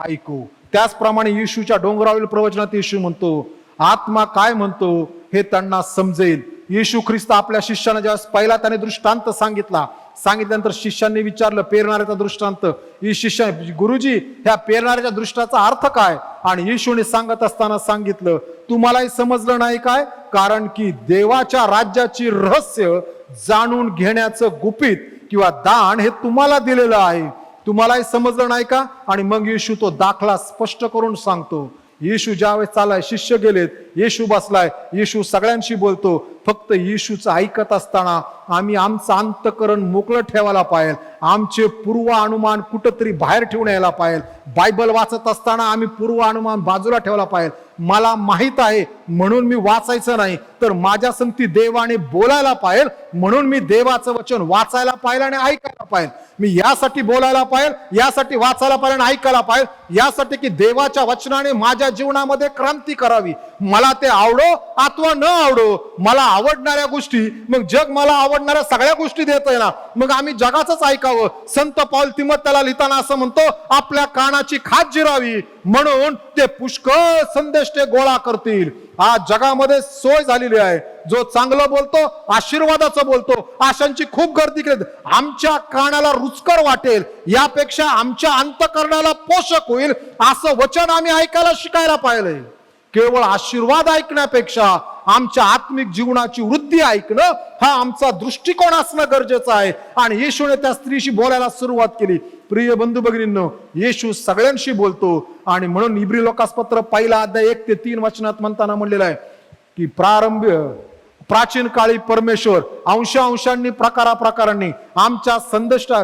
ऐकू. त्याचप्रमाणे येशूच्या डोंगरावरील प्रवचनात येशू म्हणतो, आत्मा काय म्हणतो हे त्यांना समजेल. येशू ख्रिस्त आपल्या शिष्यांना ज्यावेळेस पहिला त्याने दृष्टांत सांगितल्यानंतर शिष्यांनी विचारलं पेरणाऱ्याचा दृष्टांत. शिष्य गुरुजी ह्या पेरणाऱ्याच्या दृष्टाचा अर्थ काय? आणि येशूने सांगत असताना सांगितलं, तुम्हालाही समजलं नाही काय? कारण की देवाच्या राज्याची रहस्य जाणून घेण्याचं गुपित किंवा दान हे तुम्हाला दिलेलं आहे. तुम्हालाही समजलं नाही का? आणि मग येशू तो दाखला स्पष्ट करून सांगतो. येशू ज्यावेळेस चालाय, शिष्य गेलेत, येशू बसलाय, येशू सगळ्यांशी बोलतो. फक्त येशूचं ऐकत असताना आम्ही आमचं अंतःकरण मोकळं ठेवायला पाहिजे. आमचे पूर्वानुमान कुठंतरी बाहेर ठेवून यायला पाहिजे. बायबल वाचत असताना आम्ही पूर्वानुमान बाजूला ठेवला पाहिजे. मला माहित आहे म्हणून मी वाचायचं नाही, तर माझ्या संगती देवाने बोलायला पाहिजे म्हणून मी देवाचं वचन वाचायला पाहिजे आणि ऐकायला पाहिजे. मी यासाठी बोलायला पाहिजे, यासाठी वाचायला पाहिजे आणि ऐकायला पाहिजे, यासाठी की देवाच्या वचनाने माझ्या जीवनामध्ये क्रांती करावी. मला ते आवडो अथवा न आवडो, मला आवडणाऱ्या गोष्टी, मग जग मला आवडणाऱ्या सगळ्या गोष्टी देतोय ना, मग आम्ही जगाचंच ऐकावं. संत पौल तिमोथेला लिहिताना असं म्हणतो, आपल्या कानाची खाज जिरावी म्हणून ते पुष्कळ संदेश ते गोळा करतील. आज जगामध्ये सोय झालेली आहे. जो चांगलं बोलतो, आशीर्वादाचं बोलतो, अशांची खूप गर्दी केली. आमच्या कानाला रुचकर वाटेल यापेक्षा आमच्या अंतःकरणाला पोषक होईल असं वचन आम्ही ऐकायला शिकायला पाहिजे. केवळ आशीर्वाद ऐकण्यापेक्षा आमच्या आत्मिक जीवनाची वृद्धी ऐकणं हा आमचा दृष्टिकोन असणं गरजेचं आहे. आणि येशूने त्या स्त्रीशी बोलायला सुरुवात केली. प्रिय बंधू भगिनींनो, येशू सगळ्यांशी बोलतो. आणि म्हणून इब्री लोकासपत्र 1 अध्याय 1 ते 3 वचनात म्हणताना म्हणलेलं आहे की प्राचीन काळी परमेश्वर अंशांनी प्रकारांनी आमच्या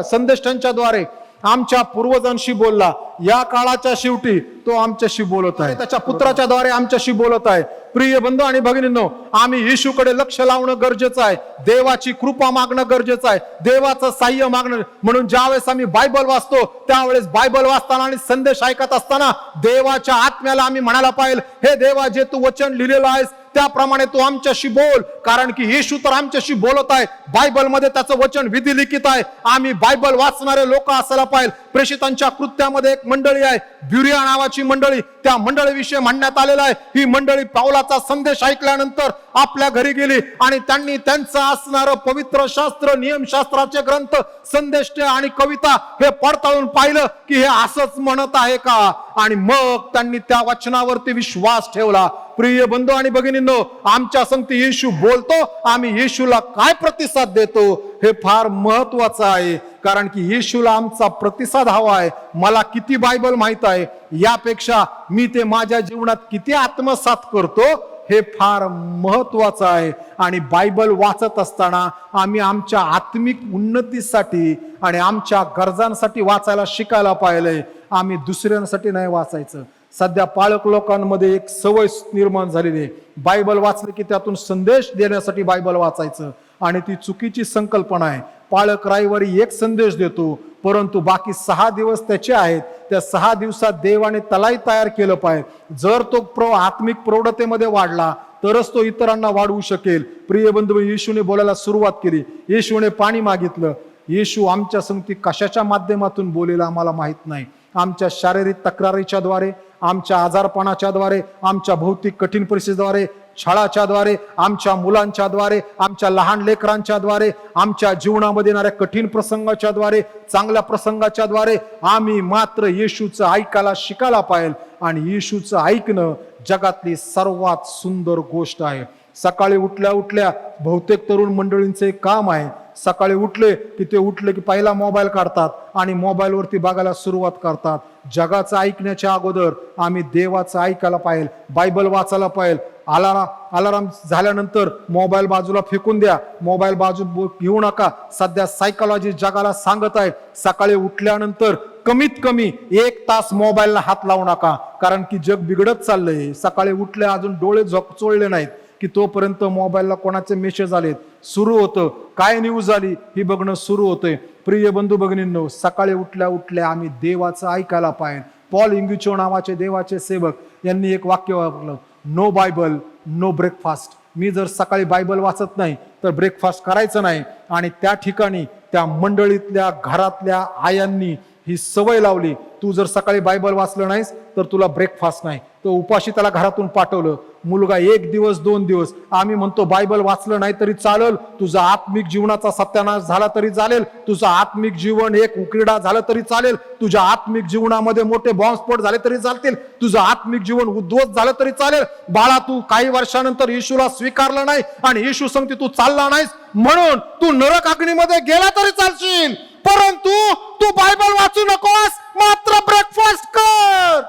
संदेष्टांच्या द्वारे आमच्या पूर्वजांशी बोलला. या काळाच्या शेवटी तो आमच्याशी बोलत आहे, त्याच्या पुत्राच्या द्वारे आमच्याशी बोलत आहे. प्रिय बंधू आणि भगिनींनो, आम्ही येशूकडे लक्ष लावणं गरजेचं आहे. देवाची कृपा मागणं गरजेचं आहे, देवाचं साह्य मागणं. म्हणून ज्यावेळेस आम्ही बायबल वाचतो त्यावेळेस बायबल वाचताना आणि संदेश ऐकत असताना देवाच्या आत्म्याला आम्ही म्हणायला पाहिजे, हे देवा, जे तू वचन लिहिलेलं आहेस त्याप्रमाणे तू आमच्याशी बोल. कारण की येशू तर आमच्याशी बोलत आहे. बायबलमध्ये त्याचं वचन विधिलिखित आहे. आम्ही बायबल वाचणारे लोक असायला पाहिजे. प्रेषितांच्या कृत्यामध्ये एक मंडळी आहे, ब्युरिया नावाची मंडळी. त्या मंडळीविषयी म्हणण्यात आलेलं आहे, ही मंडळी पावलाचा संदेश ऐकल्यानंतर आपल्या घरी गेली आणि त्यांनी त्यांचं असणारं पवित्र शास्त्र, नियमशास्त्राचे ग्रंथ, संदेश आणि कविता हे पडताळून पाहिलं की हे असंच म्हणत आहे का. आणि मग त्यांनी त्या वचनावरती विश्वास ठेवला. प्रिय बंधू आणि भगिनींनो, आमच्या संगती येशू बोलतो, आम्ही येशूला काय प्रतिसाद देतो हे फार महत्वाचं आहे. कारण की येशूला आमचा प्रतिसाद हवा आहे. मला किती बायबल माहित आहे यापेक्षा मी ते माझ्या जीवनात किती आत्मसात करतो हे फार महत्वाचं आहे. आणि बायबल वाचत असताना आम्ही आमच्या आत्मिक उन्नतीसाठी आणि आमच्या गरजांसाठी वाचायला शिकायला पाहिजे. आम्ही दुसऱ्यांसाठी नाही वाचायचं. सध्या पालक लोकांमध्ये एक सवय निर्माण झालेली आहे, बायबल वाचलं की त्यातून संदेश देण्यासाठी बायबल वाचायचं. आणि ती चुकीची संकल्पना आहे. पालक रविवारी एक संदेश देतो, परंतु बाकी 6 दिवस त्याचे आहेत. त्या 6 दिवसात देवाने त्यालाही तयार केलं पाहिजे. जर तो आत्मिक प्रौढतेमध्ये वाढला तरच तो इतरांना वाढवू शकेल. प्रिय बंधू, येशूने बोलायला सुरुवात केली. येशूने पाणी मागितलं. येशू आमच्या संगती कशाच्या माध्यमातून बोलेला आम्हाला माहित नाही. आमच्या शारीरिक तक्रारीच्या द्वारे, आमच्या आजारपणाच्या द्वारे, आमच्या भौतिक कठीण परिस्थितीद्वारे, छळाच्या द्वारे, आमच्या मुलांच्या द्वारे, आमच्या लहान लेकरांच्या द्वारे, आमच्या जीवनामध्ये येणाऱ्या कठीण प्रसंगाच्या द्वारे, चांगल्या प्रसंगाच्या द्वारे आम्ही मात्र येशूचं ऐकायला शिकायला पाहिजे. आणि येशूचं ऐकणं जगातली सर्वात सुंदर गोष्ट आहे. सकाळी उठल्या उठल्या बहुतेक तरुण मंडळींचं एक काम आहे, सकाळी उठले की पहिला मोबाईल काढतात आणि मोबाईलवरती बघायला सुरुवात करतात. जगाचं ऐकण्याच्या अगोदर आम्ही देवाचं ऐकायला पाहिजे, बायबल वाचायला पाहिजे. अलाराम झाल्यानंतर मोबाईल बाजूला फेकून द्या, मोबाईल बाजू घेऊ नका. सध्या सायकोलॉजी जगाला सांगत आहे, सकाळी उठल्यानंतर कमीत कमी 1 तास मोबाईलला हात लावू नका. कारण की जग बिघडत चाललंय. सकाळी उठले अजून डोळे चोळले नाहीत की तोपर्यंत मोबाईलला कोणाचे मेसेज आलेत सुरू होतं, काय न्यूज आली ही बघणं सुरू होतंय. प्रिय बंधू भगिनींनो, सकाळी उठल्या उठल्या आम्ही देवाचं ऐकायला पाहिजे. पॉल इंग्युचो नावाचे देवाचे सेवक यांनी एक वाक्य वापरलं, नो बायबल नो ब्रेकफास्ट. मी जर सकाळी बायबल वाचत नाही तर ब्रेकफास्ट करायचं नाही. आणि त्या ठिकाणी त्या मंडळीतल्या घरातल्या आयांनी ही सवय लावली, तू जर सकाळी बायबल वाचलं नाहीस तर तुला ब्रेकफास्ट नाही. तो उपाशी त्याला घरातून पाठवलं. मुलगा 1 दिवस 2 दिवस, आम्ही म्हणतो बायबल वाचलं नाही तरी चालेल, तुझा आत्मिक जीवनाचा सत्यानाश झाला तरी चालेल, तुझं आत्मिक जीवन एक उकिरडा झालं तरी चालेल, तुझ्या आत्मिक जीवनामध्ये मोठे बॉम्बस्फोट झाले तरी चालतील, तुझं आत्मिक जीवन उद्ध्वस्त झालं तरी चालेल. बाळा, तू काही वर्षानंतर येशूला स्वीकारलं नाही आणि येशू सांगते तू चालला नाहीस म्हणून तू नरक अग्नीमध्ये गेला तरी चालशील, परंतु तू बायबल वाचू नकोस, मात्र ब्रेकफास्ट कर.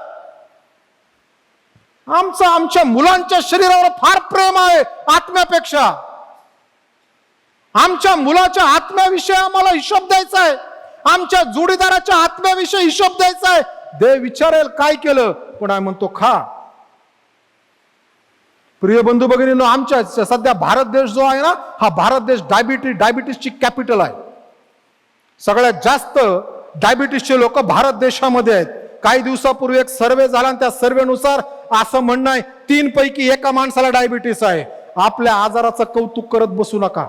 आमच्या मुलांच्या शरीरावर फार प्रेम आहे आत्म्यापेक्षा. आमच्या मुलाच्या आत्म्याविषयी आम्हाला हिशोब द्यायचा आहे, आमच्या जोडीदाराच्या आत्म्याविषयी हिशोब द्यायचा आहे. देव विचारेल काय केलं, पण आम्ही म्हणतो खा. प्रिय बंधू भगिनींनो, आमच्या सध्या भारत देश जो आहे ना, हा भारत देश डायबिटीसची कॅपिटल आहे. सगळ्यात जास्त डायबिटीसचे लोक भारत देशामध्ये आहेत. काही दिवसापूर्वी एक सर्वे झाला आणि त्या सर्वेनुसार असं म्हणणं आहे 3 पैकी 1 माणसाला डायबिटीस आहे. आपल्या आजाराचं कौतुक करत बसू नका.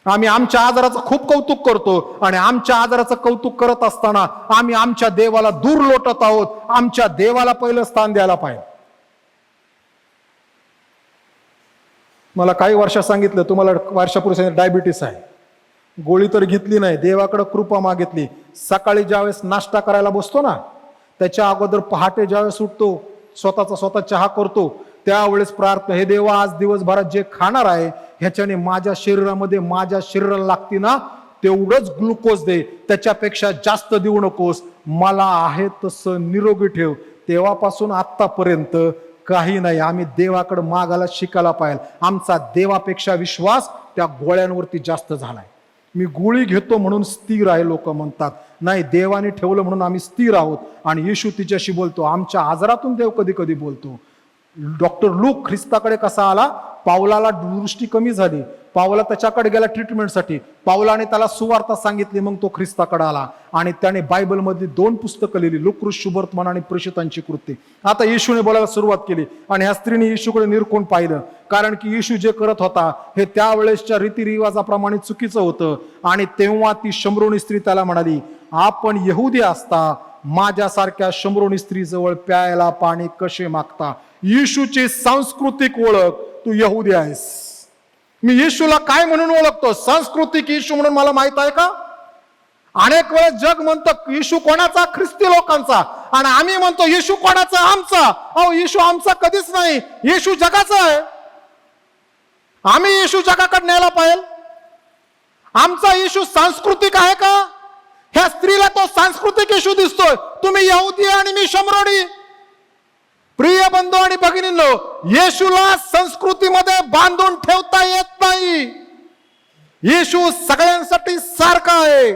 आम्ही आमच्या आजाराचं खूप कौतुक करतो आणि आमच्या आजाराचं कौतुक करत असताना आम्ही आमच्या देवाला दूर लोटत आहोत. आमच्या देवाला पहिलं स्थान द्यायला पाहिजे. मला काही वर्षात सांगितलं, तुम्हाला वर्षापूर्वी सांगितलं डायबिटीस आहे, गोळी तर घेतली नाही, देवाकडे कृपा मागितली. सकाळी ज्यावेळेस नाश्ता करायला बसतो ना, त्याच्या अगोदर पहाटे ज्यावेळेस उठतो, स्वतः चहा करतो, त्यावेळेस प्रार्थना, हे देवा आज दिवसभरात जे खाणार आहे ह्याच्याने माझ्या शरीराला लागते ना तेवढंच ग्लुकोज दे, त्याच्यापेक्षा जास्त देऊ नकोस, मला आहे तसं निरोगी ठेव. तेव्हापासून आत्तापर्यंत काही नाही, आम्ही देवाकडे मागायला शिकायला पाहिजे. आमचा देवापेक्षा विश्वास त्या गोळ्यांवरती जास्त झालाय. मी गोळी घेतो म्हणून स्थिर आहे लोक म्हणतात, नाही, देवाने ठेवलं म्हणून आम्ही स्थिर आहोत. आणि येशू तिच्याशी बोलतो, आमच्या आजारातून देव कधी कधी बोलतो. डॉक्टर लूक ख्रिस्ताकडे कसा आला, पावलाला दृष्टी कमी झाली, पावला त्याच्याकडे गेला ट्रीटमेंटसाठी, पावलाने त्याला सुवार्ता सांगितली, मग तो ख्रिस्ताकडे आला आणि त्याने बायबलमधली 2 पुस्तकं लिहिली, लूक शुभवर्तमान आणि प्रेषितांची कृत्ये. आता येशूने बोलायला सुरुवात केली आणि ह्या स्त्रीने येशूकडे निरखून पाहिलं, कारण की येशू जे करत होता हे त्यावेळेसच्या रीतिरिवाजाप्रमाणे चुकीचं होतं. आणि तेव्हा ती शमरोनी स्त्री त्याला म्हणाली, आपण यहुदी असता माझ्यासारख्या शमरोनी स्त्रीजवळ प्यायला पाणी कसे मागता? येशूची सांस्कृतिक ओळख, तू यहुदी आहेस. मी येशूला काय म्हणून ओळखतो? सांस्कृतिक येशू म्हणून मला माहित आहे का? अनेक वेळेस जग म्हणतं येशू कोणाचा? ख्रिस्ती लोकांचा. आणि आम्ही म्हणतो येशू कोणाचा? आमचा. अहो, येशू आमचा कधीच नाही, येशू जगाचा आहे. आम्ही येशू जगाकडे न्यायला पाहिजे. आमचा येशू सांस्कृतिक आहे का? ह्या स्त्रीला तो सांस्कृतिक येशू दिसतोय. तुम्ही यहुदी आणि मी शमरोनी. प्रिय बंधू आणि भगिनींनो, येशूला संस्कृतीमध्ये बांधून ठेवता येत नाही. येशू सगळ्यांसाठी सारखा आहे.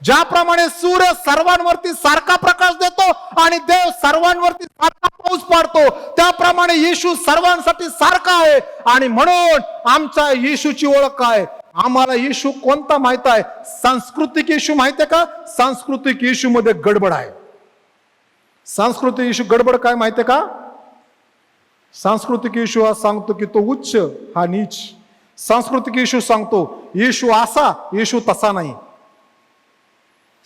ज्याप्रमाणे सूर्य सर्वांवरती सारखा प्रकाश देतो आणि देव सर्वांवरती सारखा पाऊस पाडतो, त्याप्रमाणे येशू सर्वांसाठी सारखा आहे. आणि म्हणून आमच्या येशूची ओळख काय? आम्हाला येशू कोणता माहित आहे? सांस्कृतिक येशू माहित आहे का? सांस्कृतिक येशू मध्ये गडबड आहे. सांस्कृतिक येशू गडबड काय माहिती आहे का? सांस्कृतिक येशू हा सांगतो की तो उच्च, हा नीच. सांस्कृतिक येशू सांगतो येशू असा, येशू तसा नाही.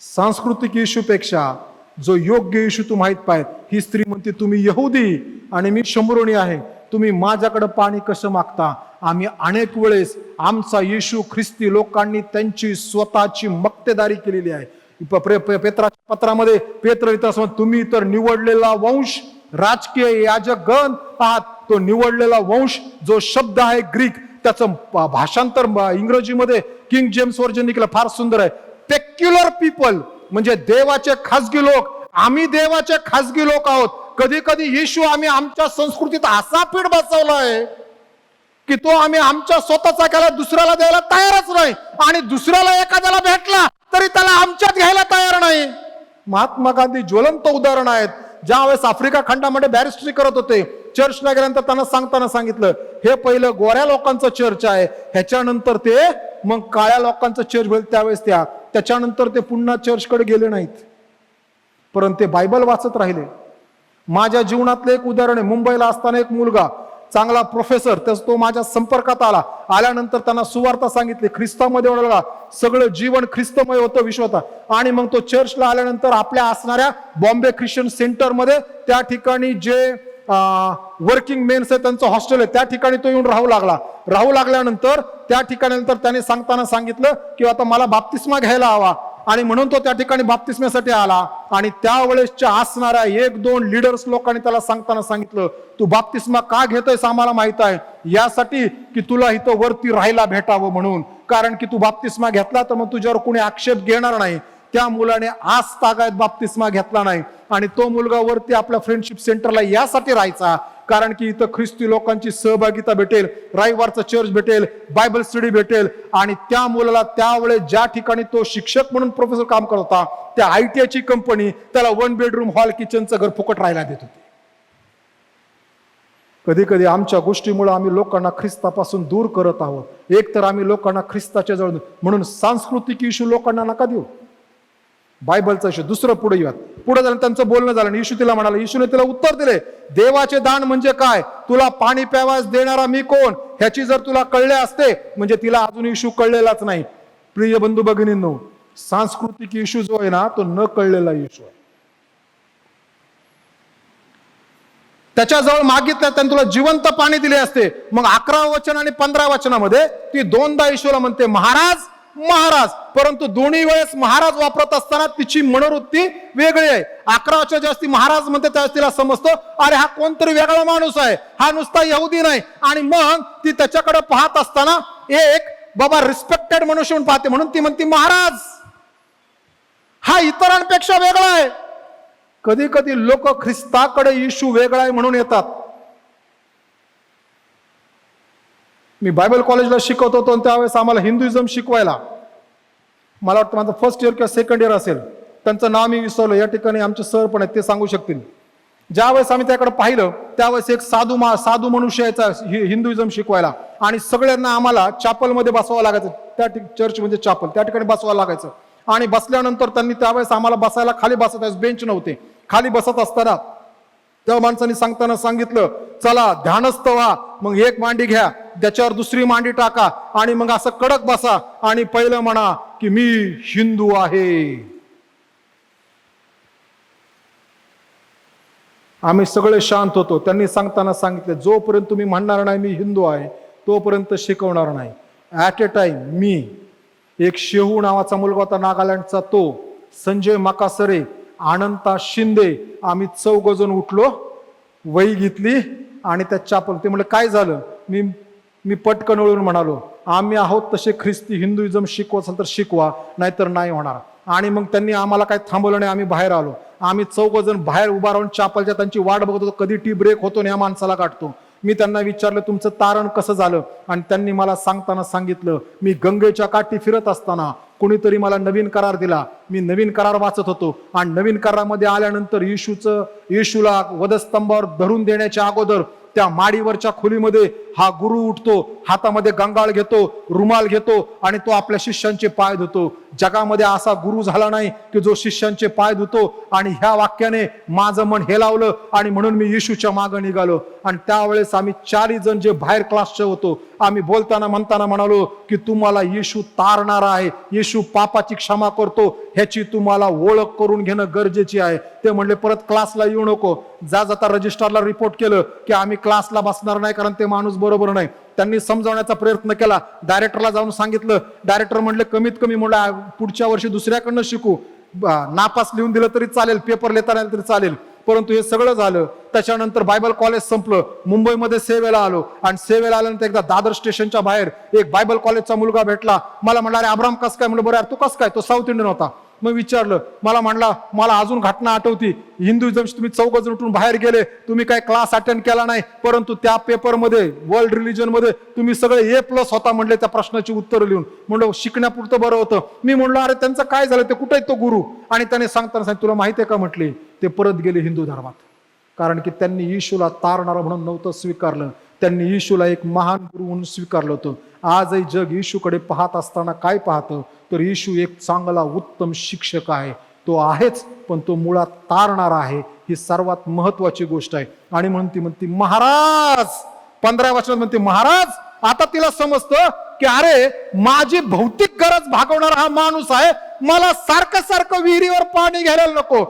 सांस्कृतिक येशूपेक्षा जो योग्य येशू तू माहित पाहिजे. ही स्त्री म्हणते, तुम्ही यहुदी आणि मी शमरोनी आहे, तुम्ही माझ्याकडे पाणी कसं मागता? आम्ही अनेक वेळेस आमचा येशू ख्रिस्ती लोकांनी त्यांची स्वतःची मक्तेदारी केलेली आहे. पेत्राच्या पत्रामध्ये पेत्र लिहितात, तुम्ही तर निवडलेला वंश, राजकीय याजकगण आहात. तो निवडलेला वंश जो शब्द आहे ग्रीक, त्याचं भाषांतर इंग्रजीमध्ये किंग जेम्स वर्जन केलं, फार सुंदर आहे. पेक्युलर पीपल म्हणजे देवाचे खासगी लोक. आम्ही देवाचे खासगी लोक आहोत. कधी कधी येशू आम्ही आमच्या संस्कृतीत असा पीठ बसवला आहे की तो आम्ही आमच्या स्वतःचा केला, दुसऱ्याला द्यायला तयारच नाही. आणि दुसऱ्याला एखाद्याला भेटला तरी त्याला आमच्यात घ्यायला तयार नाही. महात्मा गांधी ज्वलंत उदाहरण आहेत. ज्यावेळेस आफ्रिका खंडामध्ये बॅरिस्टरी करत होते, चर्चला गेल्यानंतर त्यांना सांगताना सांगितलं, हे पहिलं गोऱ्या लोकांचं चर्च आहे, ह्याच्यानंतर ते मग काळ्या लोकांचं चर्च होईल. त्यावेळेस त्याच्यानंतर ते पुन्हा चर्चकडे गेले नाहीत, परंतु ते बायबल वाचत राहिले. माझ्या जीवनातलं एक उदाहरण आहे. मुंबईला असताना एक मुलगा, चांगला प्रोफेसर, तो माझ्या संपर्कात आल्यानंतर त्यांना सुवार्ता सांगितली, ख्रिस्तामध्ये ओळखला, सगळं जीवन ख्रिस्तमय होतं, विश्व होता. आणि मग तो चर्चला आल्यानंतर आपल्या असणाऱ्या बॉम्बे ख्रिश्चन सेंटरमध्ये, त्या ठिकाणी जे वर्किंग मेन्स आहे त्यांचं हॉस्टेल आहे, त्या ठिकाणी तो येऊन राहू लागल्यानंतर त्या ठिकाणी त्याने सांगताना सांगितलं की आता मला बाप्तिस्मा घ्यायला हवा. आणि म्हणून तो त्या ठिकाणी बाप्तिस्म्यासाठी आला. आणि त्यावेळेसच्या असणाऱ्या 1-2 लीडर्स लोकांनी त्याला सांगताना सांगितलं, तू बाप्तिस्मा का घेतोयस आम्हाला माहित आहे, यासाठी की तुला इथं वरती राहायला भेटावं म्हणून. कारण की तू बाप्तिस्मा घेतला तर मग तुझ्यावर कोणी आक्षेप घेणार नाही. त्या मुलाने आज तागायत बाप्तिस्मा घेतला नाही. आणि तो मुलगा वरती आपल्या फ्रेंडशिप सेंटरला यासाठी राहायचा, कारण की इथं ख्रिस्ती लोकांची सहभागिता भेटेल, रविवारचं चर्च भेटेल, बायबल स्टडी भेटेल. आणि त्या मुलाला त्यावेळेस ज्या ठिकाणी तो शिक्षक म्हणून प्रोफेसर काम करत होता, त्या ITI ची कंपनी त्याला 1 बेडरूम हॉल किचनचं घर फुकट राहायला देत होती. कधी कधी आमच्या गोष्टीमुळे आम्ही लोकांना ख्रिस्तापासून दूर करत आहोत. एक तर आम्ही लोकांना ख्रिस्ताच्या जवळ, म्हणून सांस्कृतिक इशू लोकांना नका देऊ. बायबलचा इशू. दुसरं पुढे झालं, त्यांचं बोलणं झालं. येशू तिला म्हणाला, येशूने तिला उत्तर दिले, देवाचे दान म्हणजे काय? तुला पाणी प्यावास देणारा मी कोण, ह्याची जर तुला कळले असते, म्हणजे तिला अजून येशू कळलेलाच नाही. प्रिय बंधू भगिनींनो, सांस्कृतिक येशू जो आहे ना, तो न कळलेला येशू आहे. त्याच्याजवळ मागितलं त्याने तुला जिवंत पाणी दिले असते. मग 11 वचन आणि 15 वचनामध्ये ती दोनदा येशूला म्हणते महाराज महाराज, परंतु दोन्ही वेळेस महाराज वापरत असताना तिची मनोवृत्ती वेगळी आहे. 11 वचन जास्ती महाराज म्हणते त्यावेळेस तिला समजतं अरे हा कोणतरी वेगळा माणूस आहे, हा नुसता यहुदी नाही. आणि मग ती त्याच्याकडे पाहत असताना एक बाबा रिस्पेक्टेड मनुष्य म्हणून पाहते, म्हणून ती म्हणते महाराज, हा इतरांपेक्षा वेगळा आहे. कधी कधी लोक ख्रिस्ताकडे येशू वेगळा आहे म्हणून येतात. मी बायबल कॉलेजला शिकवत होतो आणि त्यावेळेस आम्हाला हिंदुइझम शिकवायला, मला वाटतं माझं फर्स्ट इयर किंवा सेकंड इयर असेल, त्यांचं नाव मी विसरलो, या ठिकाणी आमचे सर पण आहेत, ते सांगू शकतील. ज्यावेळेस आम्ही त्याकडे पाहिलं त्यावेळेस एक साधू मनुष्य यायचा हिंदुइझम शिकवायला, आणि सगळ्यांना आम्हाला चॅपलमध्ये बसवावं लागायचं. त्या चर्च म्हणजे चॅपल, त्या ठिकाणी बसवावं लागायचं. आणि बसल्यानंतर त्यांनी त्यावेळेस आम्हाला बसायला खाली बसत, बेंच नव्हते, खाली बसत असताना त्या माणसाने सांगताना सांगितलं चला ध्यानस्थ व्हा, मग एक मांडी घ्या, त्याच्यावर दुसरी मांडी टाका, आणि मग असं कडक बसा, आणि पहिलं म्हणा की मी हिंदू आहे. आम्ही सगळे शांत होतो. त्यांनी सांगताना सांगितलं जोपर्यंत तुम्ही म्हणणार नाही मी हिंदू आहे तोपर्यंत शिकवणार नाही. ॲट ए टाइम मी एक शेहू नावाचा मुलगा होता नागालँडचा, तो संजय मकासरे, अनंता शिंदे, आम्ही 4 जण उठलो, वही घेतली आणि त्या चापल. ते म्हणले काय झालं? मी पटकन वळून म्हणालो आम्ही आहोत तसे ख्रिस्ती, हिंदुइझम शिकवत असेल तर शिकवा, नाहीतर नाही होणार. आणि मग त्यांनी आम्हाला काय थांबवलं नाही, आम्ही बाहेर आलो. आम्ही 4 जण बाहेर उभा राहून चापलच्या त्यांची वाट बघत होतो, कधी टी ब्रेक होतो आणि या माणसाला गाठतो. मी त्यांना विचारलं तुमचं तारण कसं झालं, आणि त्यांनी मला सांगताना सांगितलं मी गंगेच्या काठी फिरत असताना कोणीतरी मला नवीन करार दिला, मी नवीन करार वाचत होतो, आणि नवीन करारामध्ये आल्यानंतर येशूला वधस्तंभावर धरून देण्याच्या अगोदर त्या माडीवरच्या खोलीमध्ये हा गुरु उठतो, हातामध्ये गंगाळ घेतो, रुमाल घेतो, आणि तो आपल्या शिष्यांचे पाय धुतो. जगामध्ये असा गुरु झाला नाही की जो शिष्यांचे पाय धुतो. आणि ह्या वाक्याने माझं मन हेलावलं, आणि म्हणून मी येशूच्या मागे निघालो. आणि त्यावेळेस आम्ही 40 जण जे बाहेर क्लासचे होतो, आम्ही बोलताना म्हणताना म्हणालो की तुम्हाला येशू तारणारा आहे, येशू पापाची क्षमा करतो, ह्याची तुम्हाला ओळख करून घेणं गरजेची आहे. ते म्हणले परत क्लासला येऊ नको. जाता रजिस्ट्रारला रिपोर्ट केलं की आम्ही क्लासला बसणार नाही कारण ते माणूस बरोबर नाही. त्यांनी समजावण्याचा प्रयत्न केला, डायरेक्टरला जाऊन सांगितलं. डायरेक्टर म्हणले कमीत कमी म्हणलं पुढच्या वर्षी दुसऱ्याकडनं शिकू, नापास लिहून दिलं तरी चालेल, पेपर लिहिता नाही तरी चालेल. परंतु हे सगळं झालं. त्याच्यानंतर बायबल कॉलेज संपलं, मुंबईमध्ये सेवेला आलो, आणि सेवेला आल्यानंतर एकदा दादर स्टेशनच्या बाहेर एक बायबल कॉलेजचा मुलगा भेटला. मला म्हणला अरे अब्राम कस काय? म्हणलं बरं यार तू कस काय? तो साऊथ इंडियन होता. मग विचारलं, मला म्हणला मला अजून घटना आठवती, हिंदुइझम तुम्ही 4 जण उठून बाहेर गेले, तुम्ही काय क्लास अटेंड केला नाही, परंतु त्या पेपरमध्ये वर्ल्ड रिलिजन मध्ये तुम्ही सगळे A+ होता म्हणले त्या प्रश्नाची उत्तर लिहून. म्हणलं शिकण्यापुरतं बरं होतं. मी म्हणलो अरे त्यांचं काय झालं, ते कुठे तो गुरु? आणि त्याने सांगताना सांगितलं तुला माहिती आहे का? म्हटले ते परत गेले हिंदू धर्मात, कारण की त्यांनी येशूला तारणारा म्हणून नव्हतं स्वीकारलं, त्यांनी येशूला एक महान गुरु म्हणून स्वीकारलं होतं. आजही जग येशूकडे पाहत असताना काय पाहतं तर येशू एक चांगला उत्तम शिक्षक आहे. तो आहेच, पण तो मुळात तारणारा आहे, ही सर्वात महत्वाची गोष्ट आहे. आणि म्हणती महाराज, 15 वर्षात म्हणते महाराज. आता तिला समजतं की अरे माझी भौतिक गरज भागवणारा हा माणूस आहे, मला सारखं सारखं विहिरीवर पाणी घ्यायला नको.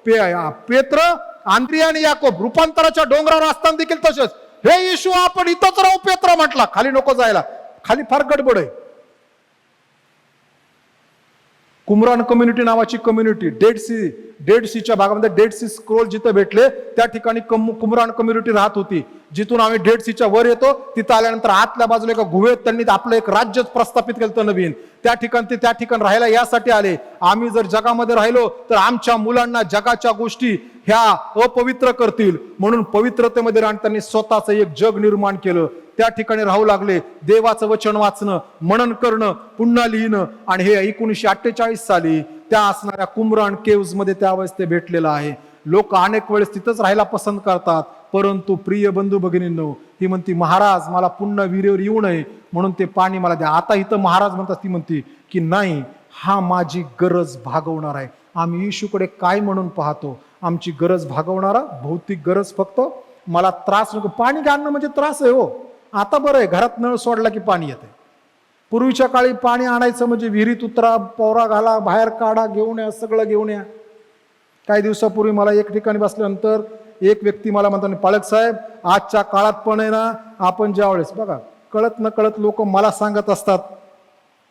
पेत्र, आंद्रिया आणि याकोब रूपांतराच्या डोंगरावर असताना देखील तसेच, हे येशू आपण इथंच राहू. पेत्र म्हटला खाली नको जायला, खाली फार गडबड आहे. कुमरान कम्युनिटी नावाची कम्युनिटी डेड सीच्या भागामध्ये, डेड सी स्क्रोल जिथं भेटले त्या ठिकाणी कुमरान कम्युनिटी राहत होती. जिथून आम्ही डेड सीच्या वर येतो तिथं आल्यानंतर आतल्या बाजूला एका गुहेत त्यांनी आपलं एक राज्यच प्रस्थापित केलं होतं नवीन. त्या ठिकाण राहायला यासाठी आले. आम्ही जर जगामध्ये राहिलो तर आमच्या मुलांना जगाच्या गोष्टी ह्या अपवित्र करतील, म्हणून पवित्रतेमध्ये राहून त्यांनी स्वतःचं एक जग निर्माण केलं. त्या ठिकाणी राहू लागले. देवाचं वचन वाचणं, मनन करणं, पुन्हा लिहिणं. आणि हे 1948 साली त्या असणाऱ्या कुमरान केव्ज मध्ये त्यावेळेस ते भेटलेलं आहे. लोक अनेक वेळेस तिथंच राहायला पसंत करतात, परंतु प्रिय बंधू भगिनींनो, ही म्हणती महाराज मला पुन्हा विहिरीवर येऊ नये म्हणून ते पाणी मला द्या. आता इथं महाराज म्हणतात, ती म्हणती की नाही, हा माझी गरज भागवणार आहे. आम्ही येशूकडे काय म्हणून पाहतो? आमची गरज भागवणारा, भौतिक गरज. फक्त मला त्रास नको. पाणी आणणं म्हणजे त्रास आहे हो. आता बरं आहे, घरात नळ सोडला की पाणी येते. पूर्वीच्या काळी पाणी आणायचं म्हणजे विहिरीत उतरा, पवरा घाला, बाहेर काढा, घेऊन या, सगळं घेऊन या. काही दिवसापूर्वी मला एक ठिकाणी बसल्यानंतर एक व्यक्ती मला म्हणतो, पाळक साहेब आजच्या काळात पण आहे ना, आपण ज्या वेळेस बघा कळत न कळत लोक मला सांगत असतात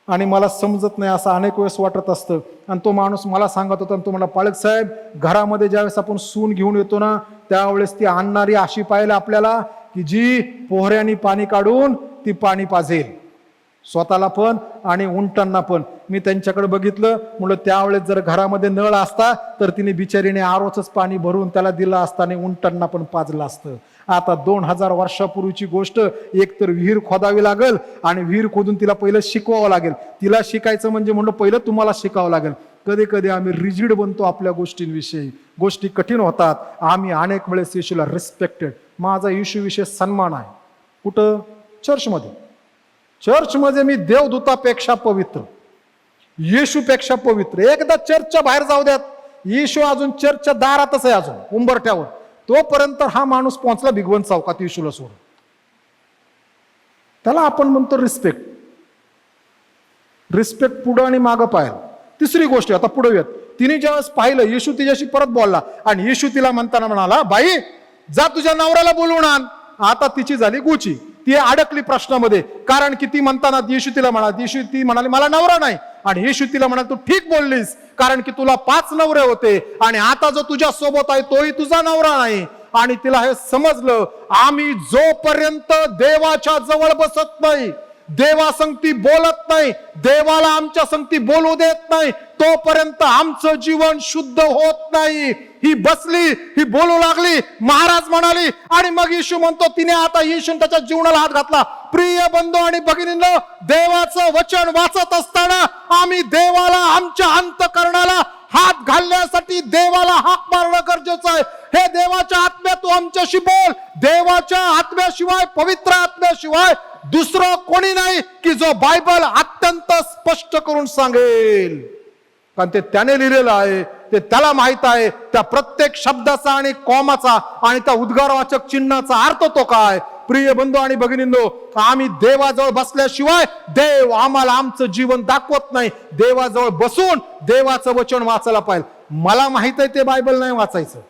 आणि मला समजत नाही असं अनेक वेळेस वाटत असतं. आणि तो माणूस मला सांगत होता आणि तो म्हणला, पाळक साहेब घरामध्ये ज्यावेळेस आपण सून घेऊन येतो ना, त्यावेळेस ती आणणारी अशी पाहिलं आपल्याला की जी पोहऱ्यानी पाणी काढून ती पाणी पाजेल, स्वतःला पण आणि उंटांना पण. मी त्यांच्याकडे बघितलं, म्हणलं त्यावेळेस जर घरामध्ये नळ असता तर तिने बिचारीने आरोचंच पाणी भरून त्याला दिलं असतं आणि उंटांना पण पाजलं असतं. आता 2000 वर्षापूर्वीची गोष्ट, एक तर विहीर खोदावी लागेल आणि विहीर खोदून तिला पहिलं शिकवावं लागेल. तिला शिकायचं म्हणजे म्हणलं पहिलं तुम्हाला शिकावं लागेल. कधी कधी आम्ही रिजिड बनतो आपल्या गोष्टींविषयी, गोष्टी कठीण होतात. आम्ही अनेक वेळेस येशूला रिस्पेक्टेड, माझा येशूविषयी सन्मान आहे. कुठं? चर्चमध्ये. चर्चमध्ये मी देवदूतापेक्षा पवित्र, येशूपेक्षा पवित्र. एकदा चर्चच्या बाहेर जाऊ द्यात, येशू अजून चर्चच्या दारातच आहे, अजून उंबरठ्यावर. तोपर्यंत हा माणूस पोहोचला भिगवंत चौकात येशूला सोडून. त्याला आपण म्हणतो रिस्पेक्ट. रिस्पेक्ट पुढं आणि मागं पाहिलं. तिसरी गोष्ट आता पुढे येत, तिने ज्यावेळेस पाहिलं येशू तिच्याशी परत बोलला आणि येशू तिला म्हणताना म्हणाला, बाई जा तुझ्या नवऱ्याला बोलवून आण. आता तिची झाली गुची, ती अडकली प्रश्नामध्ये. कारण की ती म्हणताना येशू तिला म्हणाली, येशू ती म्हणाली मला नवरा नाही, आणि येशू तिला म्हणाल तू ठीक बोललीस, कारण की तुला 5 नवरे होते आणि आता जो तुझ्या सोबत आहे तोही तुझा नवरा नाही. आणि तिला हे समजलं, आम्ही जोपर्यंत देवाच्या जवळ बसत नाही, देवासंगती बोलत नाही, देवाला आमच्या संगती बोलू देत नाही, तोपर्यंत आमचं जीवन शुद्ध होत नाही. ही बसली, ही बोलू लागली, महाराज म्हणाली, आणि मग येशू म्हणतो, तिने आता येशून त्याच्या जीवनाला हात घातला. प्रिय बंधू आणि भगिनींनो, देवाचं वचन वाचत असताना आम्ही देवाला, आमच्या अंतःकरणाला हात घालण्यासाठी देवाला हाक मारणं गरजेचं आहे. हे देवाच्या आत्म्या तू आमच्याशी बोल. देवाच्या आत्म्याशिवाय, पवित्र आत्म्याशिवाय दुसरं कोणी नाही की जो बायबल अत्यंत स्पष्ट करून सांगेल. कारण ते त्याने लिहिलेलं आहे, ते त्याला माहित आहे. त्या प्रत्येक शब्दाचा आणि कॉमाचा आणि त्या उद्गारवाचक चिन्हाचा अर्थ तो काय. प्रिय बंधू आणि भगिनींनो, आम्ही देवाजवळ बसल्याशिवाय देव आम्हाला आमचं जीवन दाखवत नाही. देवाजवळ बसून देवाचं वचन वाचायला पाहिजे. मला माहित आहे ते बायबल नाही वाचायचं.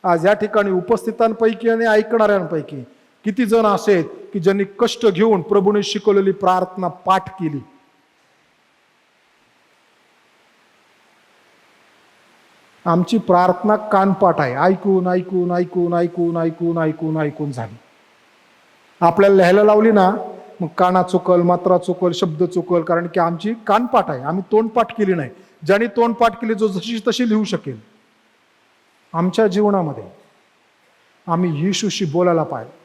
आज या ठिकाणी उपस्थितांपैकी आणि ऐकणाऱ्यांपैकी किती जण असे आहेत की ज्यांनी कष्ट घेऊन प्रभूने शिकवलेली प्रार्थना पाठ केली. आमची प्रार्थना कानपाठ आहे, ऐकून ऐकून ऐकून ऐकून ऐकून ऐकून ऐकून झाली. आपल्याला लिहायला लावली ना, मग काना चुकल, मात्रा चुकल, शब्द चुकल, कारण की आमची कानपाठ आहे. आम्ही तोंडपाठ केली नाही. ज्यांनी तोंडपाठ केली जो जशी तशी लिहू शकेल. आमच्या जीवनामध्ये आम्ही येशूशी बोलायला पाहिजे.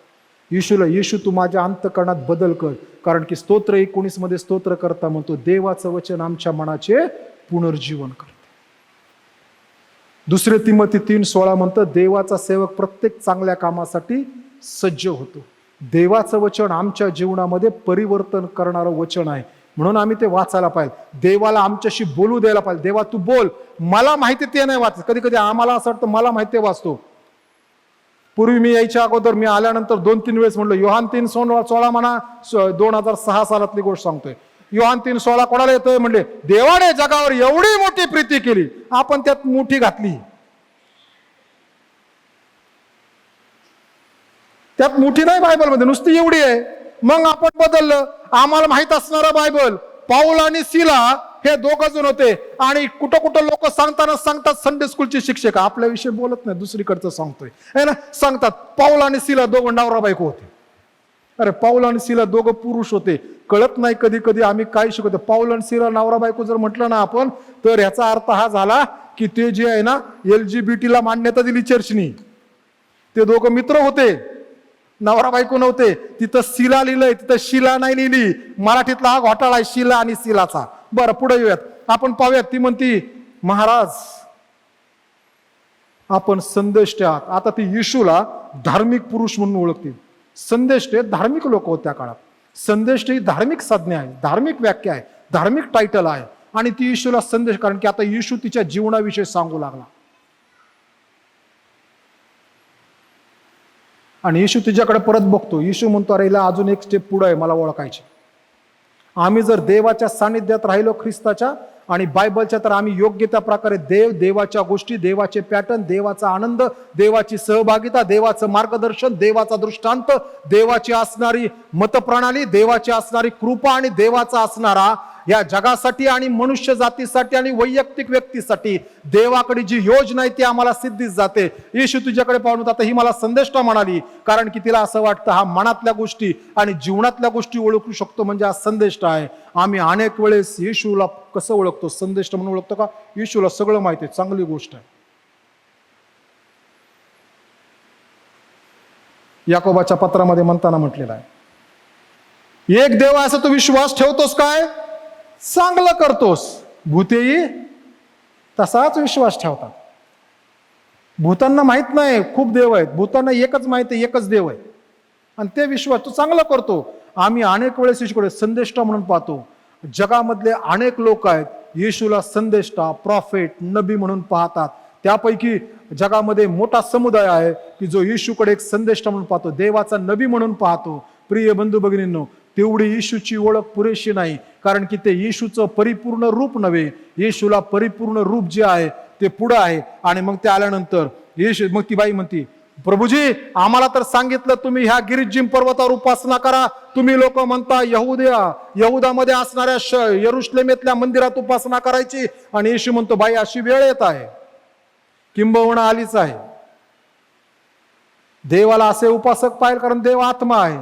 येशूला, येशू तू माझ्या अंतःकरणात बदल कर, कारण की स्तोत्र 19 मध्ये स्तोत्र करता म्हणतो, देवाचं वचन आमच्या मनाचे पुनर्जीवन करते. 2 तिमोथी 3:16 म्हणतं, देवाचा सेवक प्रत्येक चांगल्या कामासाठी सज्ज होतो. देवाचं वचन आमच्या जीवनामध्ये परिवर्तन करणारं वचन आहे, म्हणून आम्ही ते वाचायला पाहिजे. देवाला आमच्याशी बोलू द्यायला पाहिजे. देवा तू बोल, मला माहिती ते नाही वाचत. कधी कधी आम्हाला असं वाटतं मला माहिती वाचतो. पूर्वी मी यायच्या अगोदर, मी आल्यानंतर 2-3 वेळेस म्हणलं योहान 3:16 म्हणा. 2006 सालातली गोष्ट सांगतोय. योहान 3:16 कोणाला येतोय म्हणले, देवाने जगावर एवढी मोठी प्रीती केली, आपण त्यात मोठी घातली. त्यात मोठी नाही बायबलमध्ये, नुसती एवढी आहे. मग आपण बदललं. आम्हाला माहित असणारं बायबल, पाऊल आणि सिला हे 2 जण होते, आणि कुठं कुठं लोक सांगतात संडे स्कूलचे शिक्षक, आपल्याविषयी बोलत नाही, दुसरीकडचं सांगतोय है ना. सांगतात पाऊल आणि सिला 2 नवरा बायको होते. अरे पाऊल आणि सिला 2 पुरुष होते. कळत नाही कधी कधी आम्ही काय शिकवतो. पाऊल आणि सिला नवरा बायको जर म्हटलं ना आपण, तर ह्याचा अर्थ हा झाला की ते जे आहे ना, LGBT ला मान्यता दिली चर्चनी. ते 2 मित्र होते, नवरा बायको नव्हते. तिथं सिला लिहिलंय, तिथं शिला नाही लिहिली. मराठीतला हा घोटाळा आहे शिला आणि सिलाचा. बरं पुढे येऊयात, आपण पाहूयात. ती म्हणती, महाराज आपण संदेष्टे आहात. आता ती येशूला धार्मिक पुरुष म्हणून ओळखतील. संदेष्टे धार्मिक लोक होते त्या काळात. संदेष्टे ही धार्मिक संज्ञा आहे, धार्मिक व्याख्या आहे, धार्मिक टायटल आहे. आणि ती येशूला संदेश, कारण की आता येशू तिच्या जीवनाविषयी सांगू लागला. आणि येशू तिच्याकडे परत बघतो. येशू म्हणतो, अरे हिला अजून एक स्टेप पुढे आहे, मला ओळखायचे. आम्ही जर देवाच्या सानिध्यात राहिलो ख्रिस्ताच्या, आणि बायबलच्या तर आम्ही योग्य त्या प्रकारे देव, देवाच्या गोष्टी, देवाचे पॅटर्न, देवाचा आनंद, देवाची सहभागिता, देवाचं मार्गदर्शन, देवाचा दृष्टांत, देवाची असणारी मतप्रणाली, देवाची असणारी कृपा आणि देवाचा असणारा या जगासाठी आणि मनुष्य जातीसाठी आणि वैयक्तिक व्यक्तीसाठी देवाकडे जी योजना आहे ती आम्हाला सिद्धीच जाते. येशू तुझ्याकडे पाहून आता ही मला संदेष्टा म्हणाली, कारण की तिला असं वाटतं हा मनातल्या गोष्टी आणि जीवनातल्या गोष्टी ओळखू शकतो म्हणजे हा संदेष्टा आहे. आम्ही अनेक वेळेस येशूला कसं ओळखतो? संदेष्ट म्हणून ओळखतो का? येशूला सगळं माहिती आहे, चांगली गोष्ट आहे. याकोबाच्या पत्रामध्ये म्हणताना म्हटलेलं आहे, एक देव आहे असं तू विश्वास ठेवतोस काय? चांगलं करतोस. भूतेही तसाच विश्वास ठेवतात. भूतांना माहित नाही खूप देव आहेत, भूतांना एकच माहित आहे, एकच देव आहे आणि ते विश्वास तू चांगला करतो. आम्ही अनेक वेळेस येशूकडे संदेष्टा म्हणून पाहतो. जगामधले अनेक लोक आहेत येशूला संदेष्टा, प्रॉफेट, नबी म्हणून पाहतात. त्यापैकी जगामध्ये मोठा समुदाय आहे की जो येशूकडे एक संदेष्टा म्हणून पाहतो, देवाचा नबी म्हणून पाहतो. प्रिय बंधू भगिनींनो, तेवढी येशूची ओळख पुरेशी नाही, कारण की ते येशूचं परिपूर्ण रूप नव्हे. येशूला परिपूर्ण रूप जे आहे ते पुढं आहे. आणि मग ते आल्यानंतर येशू, मग ती बाई म्हणती, प्रभूजी आम्हाला तर सांगितलं तुम्ही ह्या गिरिजिम पर्वतावर उपासना करा, तुम्ही लोक म्हणता यहुदामध्ये असणाऱ्या यरुशलेमेतल्या मंदिरात उपासना करायची. आणि येशू म्हणतो, बाई अशी वेळ येत आहे, किंबहुना आलीच आहे. देवाला असे उपासक पाहिजे, कारण देव आत्मा आहे.